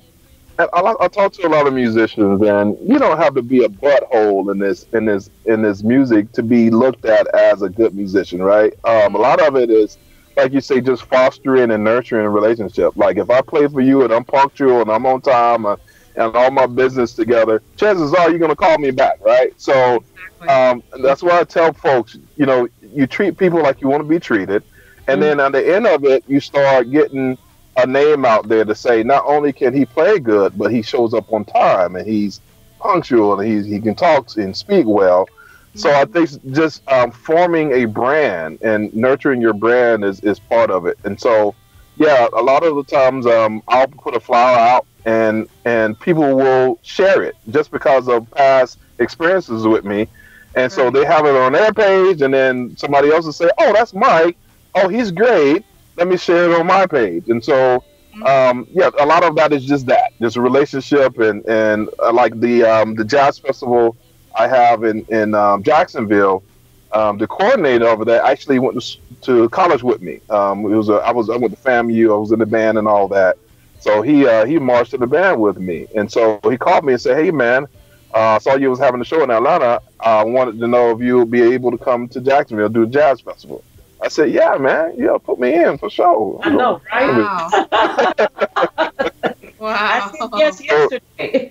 G: I talk to a lot of musicians, and you don't have to be a butthole in this music to be looked at as a good musician, right? A lot of it is, like you say, just fostering and nurturing a relationship. Like if I play for you and I'm punctual and I'm on time, and all my business together, chances are you're going to call me back, right? So that's why I tell folks, you know, you treat people like you want to be treated. And then at the end of it, you start getting a name out there to say, not only can he play good, but he shows up on time and he's punctual and he can talk and speak well. So I think just forming a brand and nurturing your brand is part of it. And so, yeah, a lot of the times I'll put a flyer out and people will share it just because of past experiences with me. And so they have it on their page, and then somebody else will say, oh, that's Mike. Oh, he's great. Let me share it on my page. And so, yeah, a lot of that is just that, just a relationship. And like the jazz festival I have in Jacksonville, the coordinator over there actually went to college with me. I went to FAMU. I was in the band and all that. So he marched in the band with me. And so he called me and said, hey, man, saw you was having a show in Atlanta. I wanted to know if you would be able to come to Jacksonville, do a jazz festival. I said, yeah, man. Yeah, put me in for sure.
I: I know, right?
F: Wow.
I: I said yes yesterday.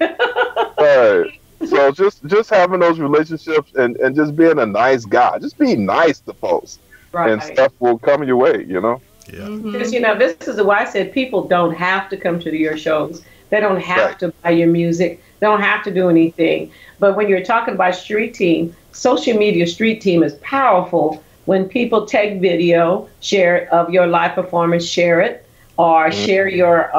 G: Right. So just having those relationships and just being a nice guy. Just be nice to folks.
I: Right.
G: And stuff will come your way, you know?
D: Yeah.
I: Because, you know, this is why I said people don't have to come to your shows. They don't have to buy your music. They don't have to do anything. But when you're talking about street team, social media street team is powerful. When people take video, share of your live performance, share it, or share your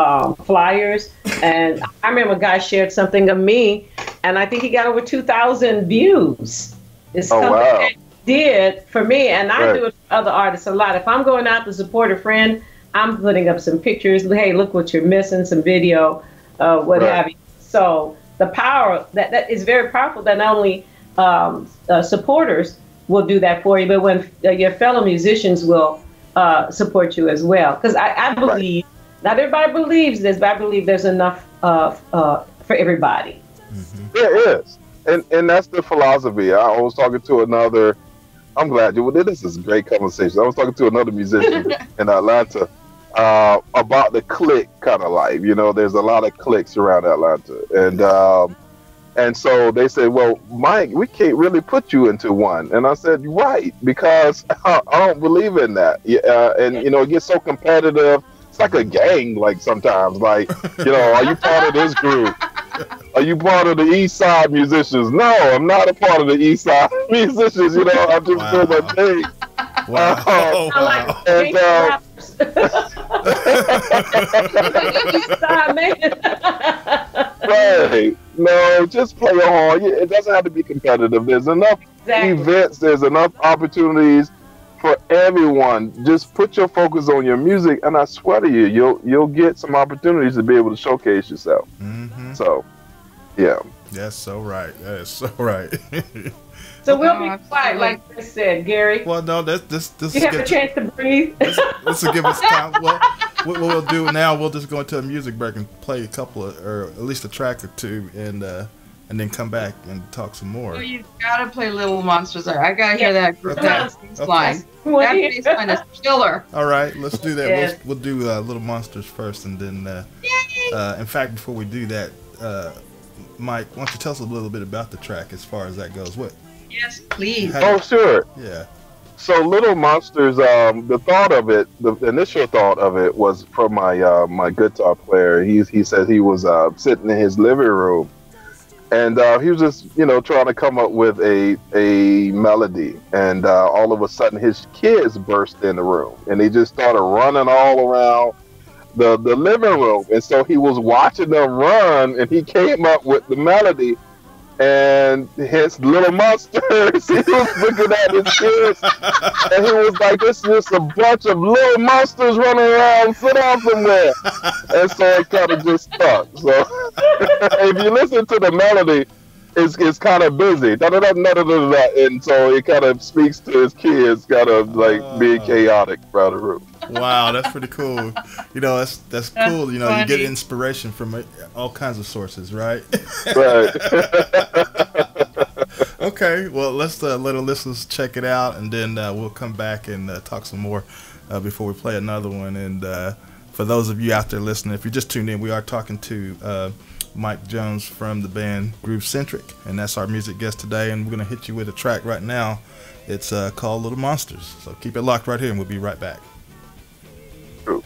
I: flyers. And I remember a guy shared something of me, and I think he got over 2,000 views. It's something that he did for me, and I do it for other artists a lot. If I'm going out to support a friend, I'm putting up some pictures. Hey, look what you're missing, some video, what have you. So the power, that is very powerful, that not only supporters will do that for you, but when your fellow musicians will support you as well. Because I believe, not everybody believes this, but I believe there's enough for everybody.
G: There is. And that's the philosophy. I was talking to another, I'm glad you did this. Is a great conversation. I was talking to another musician in Atlanta about the clique kind of life. You know, there's a lot of cliques around Atlanta. And so they said, well, Mike, we can't really put you into one. And I said, right, because I don't believe in that. And, you know, it gets so competitive. It's like a gang, like sometimes. Like, you know, are you part of this group? Are you part of the East Side musicians? No, I'm not a part of the East Side musicians. You know, I'm just doing my thing.
D: Wow.
G: Right. No, just play your horn. It doesn't have to be competitive. There's enough events. There's enough opportunities for everyone. Just put your focus on your music, and I swear to you, you'll get some opportunities to be able to showcase yourself. So, yeah.
D: That's so right. That is so right.
I: So we'll be quiet, like Chris said, Gary.
D: Well, no, this
I: you have a chance to breathe.
D: This will give us time. Well, what we'll do now, we'll just go into a music break and play a couple of, or at least a track or two, and then come back and talk some more.
F: Oh, you've got to play Little Monsters there. I got to hear that bass line. That bass line is killer.
D: All right, let's do that. Yes. We'll do Little Monsters first, and then, in fact, before we do that, Mike, why don't you tell us a little bit about the track as far as that goes? What?
F: Yes, please.
G: Oh, sure.
D: Yeah.
G: So Little Monsters, the thought of it, the initial thought of it was from my my guitar player. He said he was sitting in his living room, and he was just, you know, trying to come up with a melody, and all of a sudden his kids burst in the room, and they just started running all around the living room, and so he was watching them run, and he came up with the melody. And his Little Monsters, he was looking at his kids, and he was like, "This is just a bunch of little monsters running around. Sit down somewhere." And so it kind of just stuck. So if you listen to the melody, it's kind of busy, and so it kind of speaks to his kids, kind of like being chaotic around the room.
D: Wow, that's pretty cool. You know, that's cool. You know, funny. You get inspiration from all kinds of sources, right?
G: Right.
D: Okay, well, let's let our listeners check it out, and then we'll come back and talk some more before we play another one. And for those of you out there listening, if you just tuned in, we are talking to Mike Jones from the band Groove Centric, and that's our music guest today. And we're going to hit you with a track right now. It's called Little Monsters. So keep it locked right here, and we'll be right back.
G: True.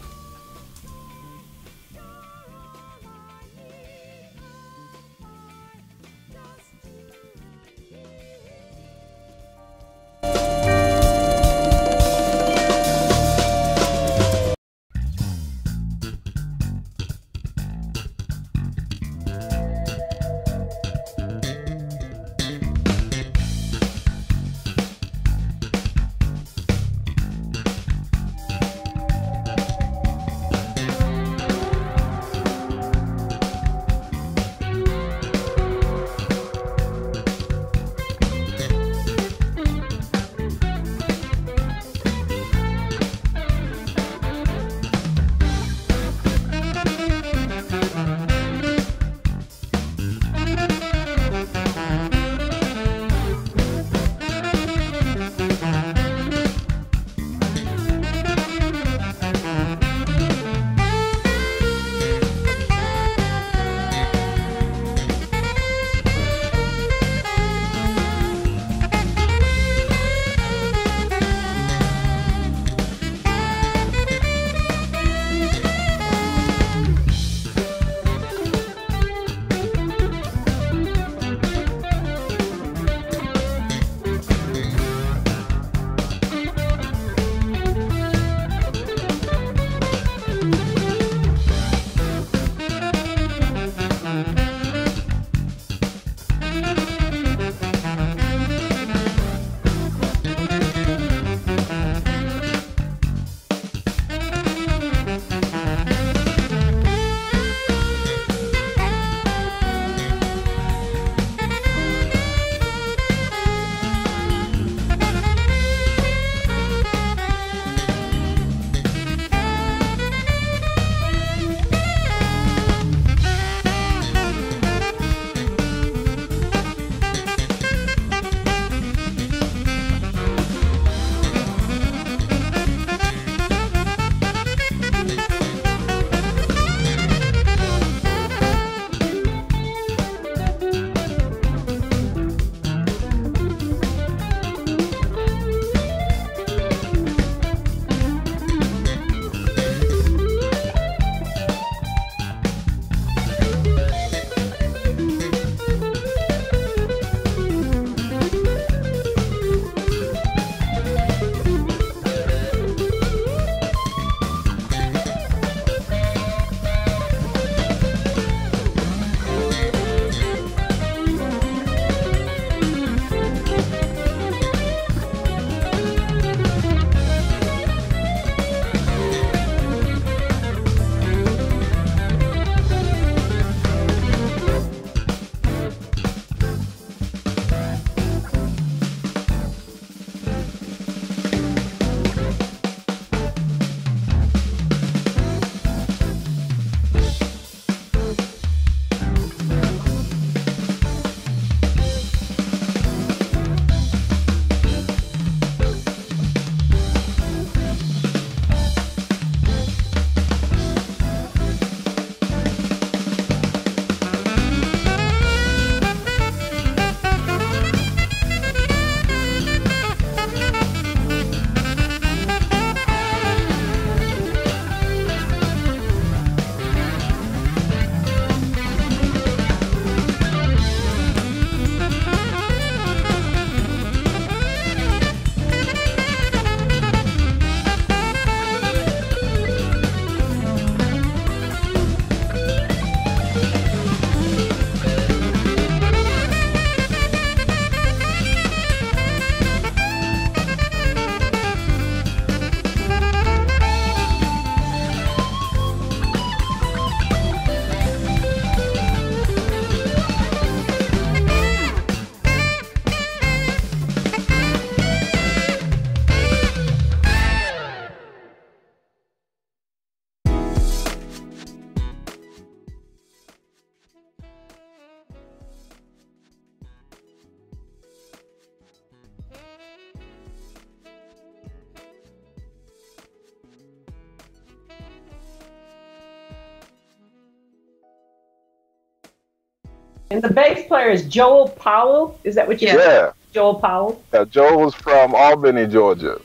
I: And the bass player is Joel Powell. Is that what you said?
G: Yeah.
I: Joel Powell.
G: Joel was from Albany, Georgia.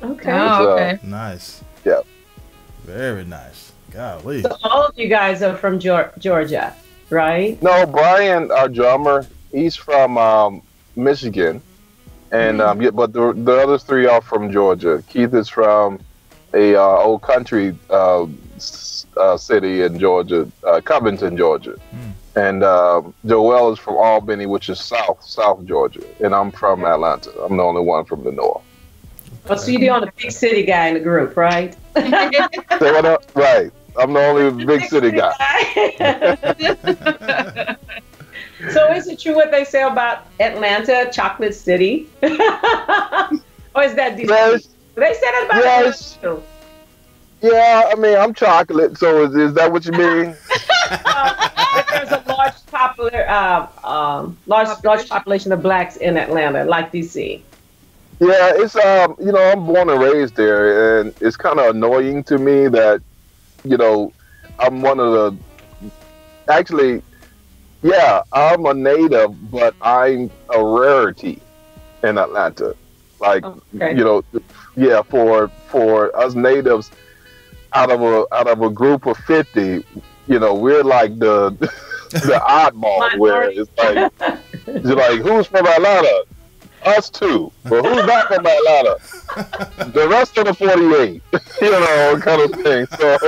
I: Okay.
F: Oh, okay.
D: Nice.
G: Yeah.
D: Very nice. Golly.
I: So all of you guys are from Georgia, right?
G: No, Brian, our drummer, he's from Michigan, and but the other three are from Georgia. Keith is from a old country city in Georgia, Covington, Georgia, and Joel is from Albany, which is South Georgia, and I'm from Atlanta. I'm the only one from the north.
I: Oh, so you're the only big city guy in the group, right?
G: Right. I'm the only big city guy.
I: So is it true what they say about Atlanta, Chocolate City? Or is that
G: Yes.
I: They said it about
G: Yes.
I: Atlanta too.
G: Yeah, I mean, I'm chocolate, so is that what you mean?
I: There's a large population of blacks in Atlanta, like DC.
G: Yeah, it's I'm born and raised there, and it's kind of annoying to me that, I'm one of the. Actually, yeah, I'm a native, but I'm a rarity in Atlanta. Like, yeah, for us natives, out of a group of 50, we're like the oddball, where it's like who's from Atlanta? Us too. But who's not from Atlanta? The rest of the 48, kind of thing. So.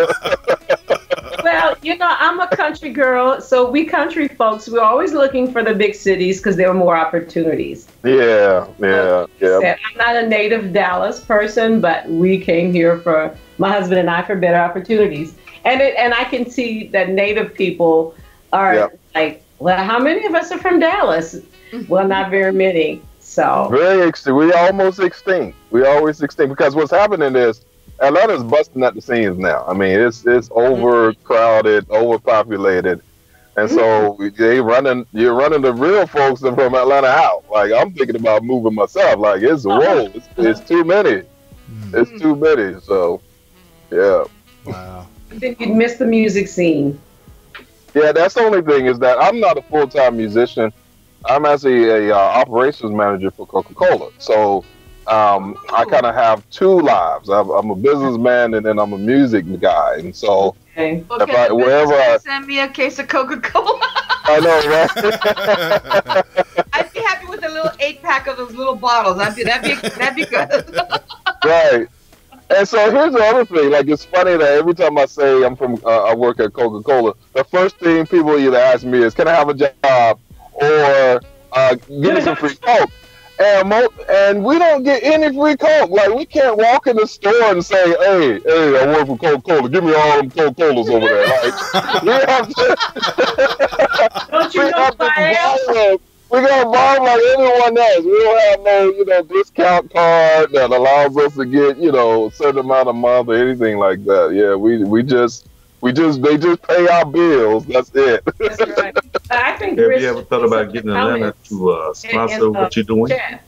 I: Well, I'm a country girl, so we country folks, we're always looking for the big cities because there are more opportunities.
G: Yeah.
I: I'm not a native Dallas person, but we came here for my husband and I for better opportunities. And I can see that native people are like, well, how many of us are from Dallas? Well, not very many. So
G: very extinct. We almost extinct. We always extinct because what's happening is Atlanta's busting at the seams now. I mean, it's overcrowded, overpopulated, and so you're running the real folks from Atlanta out. Like I'm thinking about moving myself. Like it's too many. It's too many. So yeah.
D: Wow.
I: I think you'd miss the music scene.
G: Yeah, that's the only thing is that I'm not a full-time musician. I'm actually a operations manager for Coca-Cola. So I kind of have two lives. I'm a businessman and then I'm a music guy. And so
F: send me a case of Coca-Cola.
G: I know, right?
F: I'd be happy with a little 8-pack of those little bottles. That'd be good.
G: Right. And so here's the other thing. Like it's funny that every time I say I work at Coca-Cola, the first thing people either ask me is, "Can I have a job?" or "Give me some free Coke." And we don't get any free Coke. Like we can't walk in the store and say, "Hey, I work for Coca-Cola. Give me all them Coca-Colas over there." Like we have to.
I: Don't you know who I am?
G: We got bought like everyone else. We don't have no, discount card that allows us to get, a certain amount a month or anything like that. Yeah, they just pay our bills. That's it.
I: That's right. I think
H: have you ever thought about getting Atlanta to sponsor what you're doing?
I: Chat.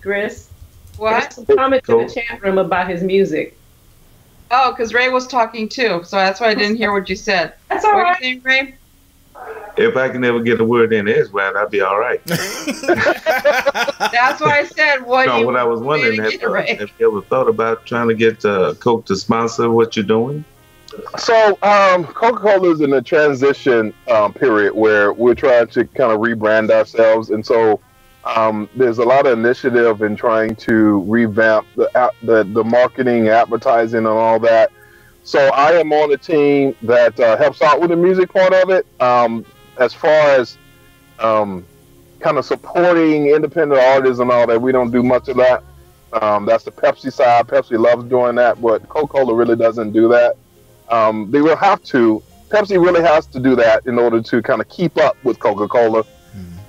I: Chris,
F: what?
I: Some comments in the chat room about his music.
F: Oh, because Ray was talking too, so that's why I didn't hear what you said.
I: That's all right.
F: What are you saying, Ray?
H: If I can ever get a word in edgewise, I'd be all right.
F: That's why I said, what I was wondering,
H: have you ever thought about trying to get Coke to sponsor what you're doing?
G: So Coca-Cola is in a transition period where we're trying to kind of rebrand ourselves. And so there's a lot of initiative in trying to revamp the marketing, advertising, and all that. So I am on a team that helps out with the music part of it. As far as kind of supporting independent artists and all that, we don't do much of that. That's the Pepsi side. Pepsi loves doing that, but Coca-Cola really doesn't do that. They will have to. Pepsi really has to do that in order to kind of keep up with Coca-Cola.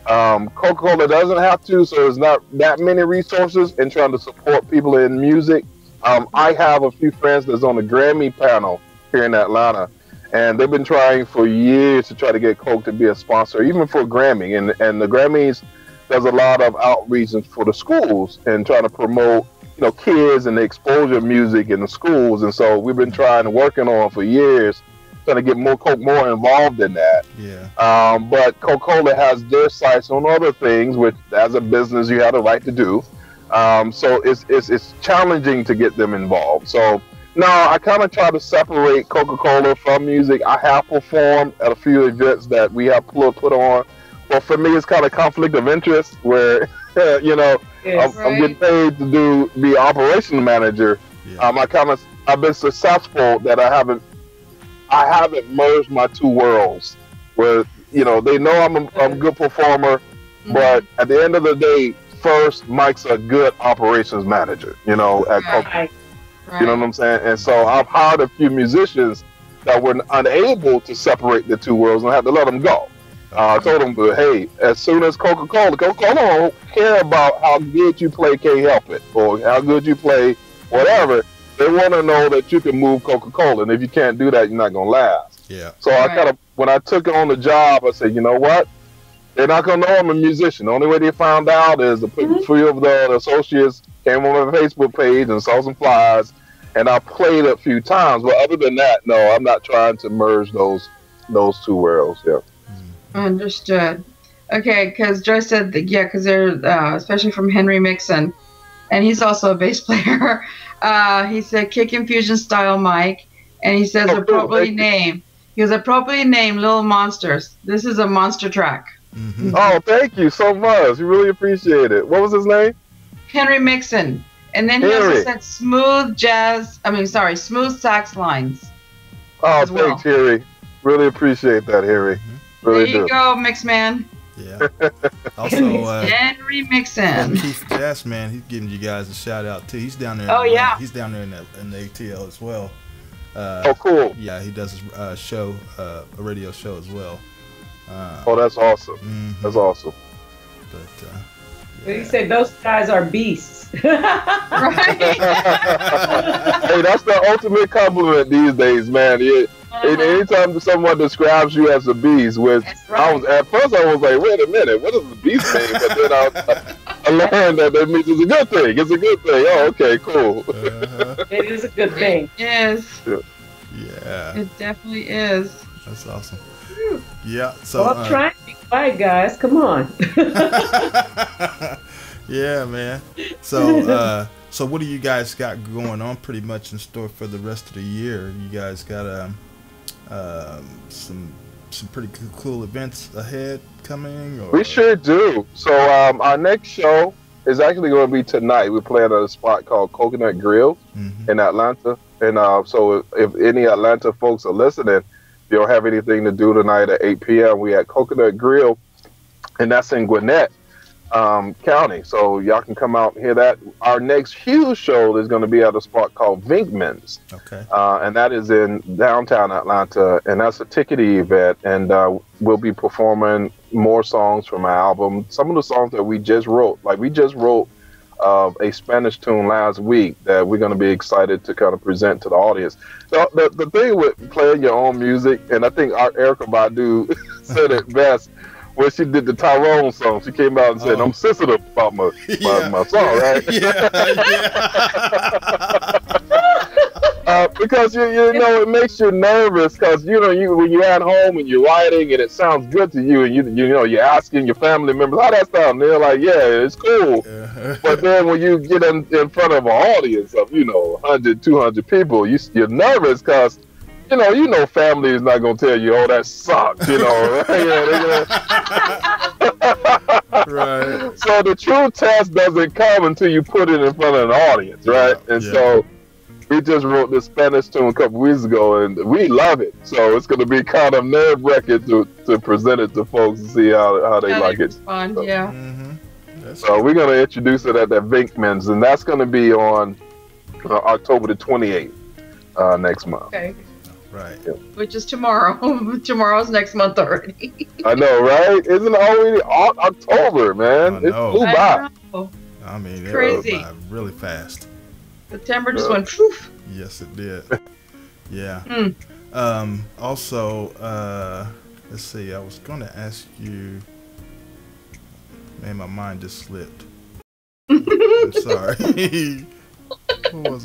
G: Coca-Cola doesn't have to, so there's not that many resources in trying to support people in music. I have a few friends that's on the Grammy panel here in Atlanta, and they've been trying for years to try to get Coke to be a sponsor, even for Grammy. And the Grammys does a lot of outreach for the schools and trying to promote, kids and the exposure of music in the schools. And so we've been working on for years trying to get more involved in that.
D: Yeah.
G: But Coca-Cola has their sights on other things, which as a business you have the right to do. So it's challenging to get them involved. So no, I kind of try to separate Coca-Cola from music. I have performed at a few events that we have put on. Well, for me, it's kind of conflict of interest where, you know, I'm getting paid to be operations manager. Yeah. I've been successful that I haven't merged my two worlds. Where, you know, they know I'm a good performer, but at the end of the day, first, Mike's a good operations manager. You know, at Coca-Cola. You know what I'm saying? And so I've hired a few musicians that were unable to separate the two worlds, and I had to let them go. I told them, hey, as soon as Coca-Cola don't care about how good you play Can't Help It or how good you play whatever. They want to know that you can move Coca-Cola, and if you can't do that, you're not going to last.
D: Yeah.
G: So I kind of, when I took on the job, I said, you know what? They're not going to know I'm a musician. The only way they found out is a few of the associates came on my Facebook page and saw some flyers, and I played a few times. But other than that, no, I'm not trying to merge those two worlds. Yeah.
F: Understood. Okay, because Joyce said that, yeah, because they're especially from Henry Mixon, and he's also a bass player. He said kick infusion style Mike, and he says appropriately named. He was appropriately named Little Monsters. This is a monster track.
D: Mm-hmm.
G: Oh, thank you so much. We really appreciate it. What was his name?
F: Henry Mixon. And then he also said smooth sax lines.
G: Oh, thanks, Harry. Really appreciate that, Harry.
F: Mm-hmm.
G: Really
F: there you go, Mix Man.
D: Yeah. Also,
F: Henry Mixon.
D: Keith Jazz Man, he's giving you guys a shout out too. He's down there. He's down there in the ATL as well.
G: Oh, cool.
D: Yeah, he does his a radio show as well.
G: Oh, that's awesome.
D: Mm-hmm.
G: That's awesome.
I: But he said those guys are beasts.
F: Right.
G: Hey, that's the ultimate compliment these days, man. Anytime someone describes you as a beast, which at first I was like, wait a minute, what does the beast mean? But then I learned that means it's a good thing. It's a good thing. Oh, okay, cool.
I: It is a good thing.
F: Yes.
D: Yeah.
F: It definitely is.
D: That's awesome. Yeah. So
I: I'm trying to be quiet, guys. Come on.
D: Yeah, man. So so what do you guys got going on pretty much in store for the rest of the year? You guys got some pretty cool events ahead coming? Or?
G: We sure do. So our next show is actually going to be tonight. We're playing at a spot called Coconut Grill in Atlanta. And so if any Atlanta folks are listening, if you don't have anything to do tonight at 8 p.m., we at Coconut Grill, and that's in Gwinnett County. So y'all can come out and hear that. Our next huge show is going to be at a spot called Vinkman's.
D: Okay.
G: And that is in downtown Atlanta, and that's a ticketed event, and we'll be performing more songs from our album. Some of the songs that we just wrote, like we just wrote a Spanish tune last week that we're going to be excited to kind of present to the audience. So the thing with playing your own music, and I think our Erykah Badu said it best when she did the Tyrone song. She came out and said, I'm sensitive about my song, right? Because you know, it makes you nervous because you know when you're at home and you're writing and it sounds good to you, and you know you're asking your family members how that sound, and they're like, yeah, it's cool. But then when you get in front of an audience of 100, 200 people, you're nervous because you know family is not gonna tell you, oh, that sucks, Right. So the true test doesn't come until you put it in front of an audience, right? So we just wrote this Spanish tune a couple weeks ago, and we love it. So it's going to be kind of nerve-wracking to present it to folks and see how they like it.
F: Fun,
G: so,
F: yeah.
G: So we're going to introduce it at that Vinkman's, and that's going to be on October the 28th next month.
F: Okay.
D: Right.
G: Yeah.
F: Which is tomorrow. Tomorrow's next month already.
G: I know, right? Isn't it already October, man? It flew by.
D: I mean, it
F: crazy.
D: went by really fast.
F: September just went poof.
D: Yes, it did. Yeah. Also, let's see. I was going to ask you. Man, my mind just slipped. I'm sorry.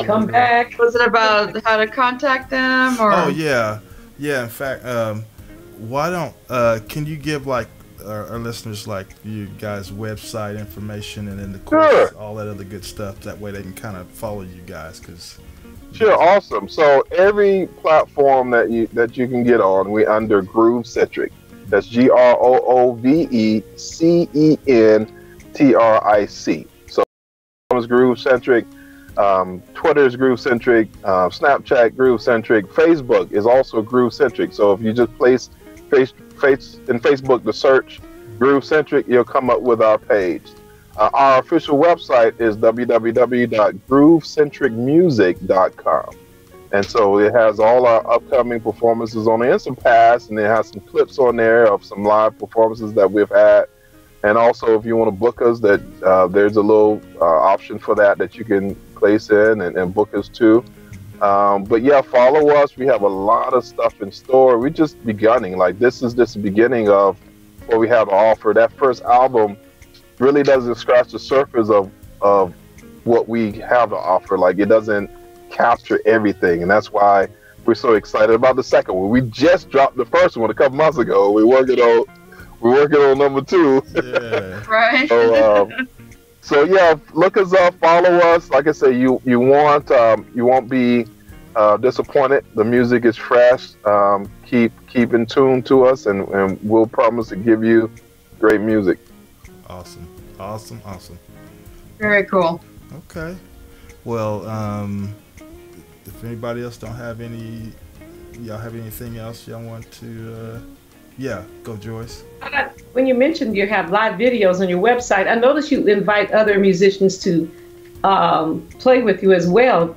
I: Come back.
F: Was it about how to contact them? Or?
D: Oh, yeah. Yeah, in fact, why don't can you give like our listeners like you guys' website information and then of course all that other good stuff. That way they can kind of follow you guys.
G: Sure, awesome. So every platform that you can get on, we under Groove Centric. That's GROOVECENTRIC. So is Groove Centric. Twitter is Groove Centric. Snapchat Groove Centric. Facebook is also Groove Centric. So if you just place in Facebook the search Groove Centric, you'll come up with our page. Our official website is www.groovecentricmusic.com. And so it has all our upcoming performances on there and some past, and it has some clips on there of some live performances that we've had. And also, if you want to book us, there's a little option for that you can place in and book us too. But yeah, follow us. We have a lot of stuff in store. We're just beginning. Like this is just the beginning of what we have to offer. That first album really doesn't scratch the surface of what we have to offer. Like it doesn't capture everything, and that's why we're so excited about the second one. We just dropped the first one a couple months ago. We're working on number 2.
D: Yeah.
F: Right.
G: So yeah, look us up, follow us. Like I say, you won't be disappointed. The music is fresh. Keep in tune to us, and we'll promise to give you great music.
D: Awesome.
F: Very cool.
D: Okay. Well, if anybody else don't have y'all have anything else y'all want to? Go Joyce.
I: When you mentioned you have live videos on your website, I noticed you invite other musicians to play with you as well.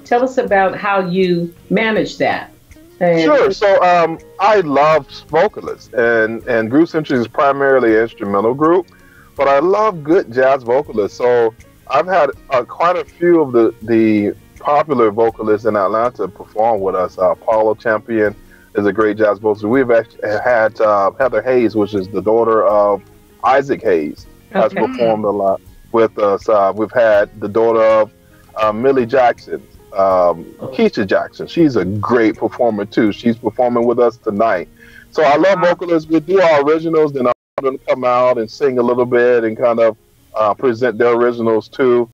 I: Tell us about how you manage that.
G: Sure. So I love vocalists, and Groove Centric is primarily an instrumental group, but I love good jazz vocalists. So I've had quite a few of the popular vocalists in Atlanta perform with us. Paula Champion is a great jazz vocalist. We've actually had Heather Hayes, which is the daughter of Isaac Hayes, has performed a lot with us. We've had the daughter of Millie Jackson, Keisha Jackson. She's a great performer too. She's performing with us tonight. So I love vocalists. We do our originals, then I'm going to come out and sing a little bit and kind of present their originals too.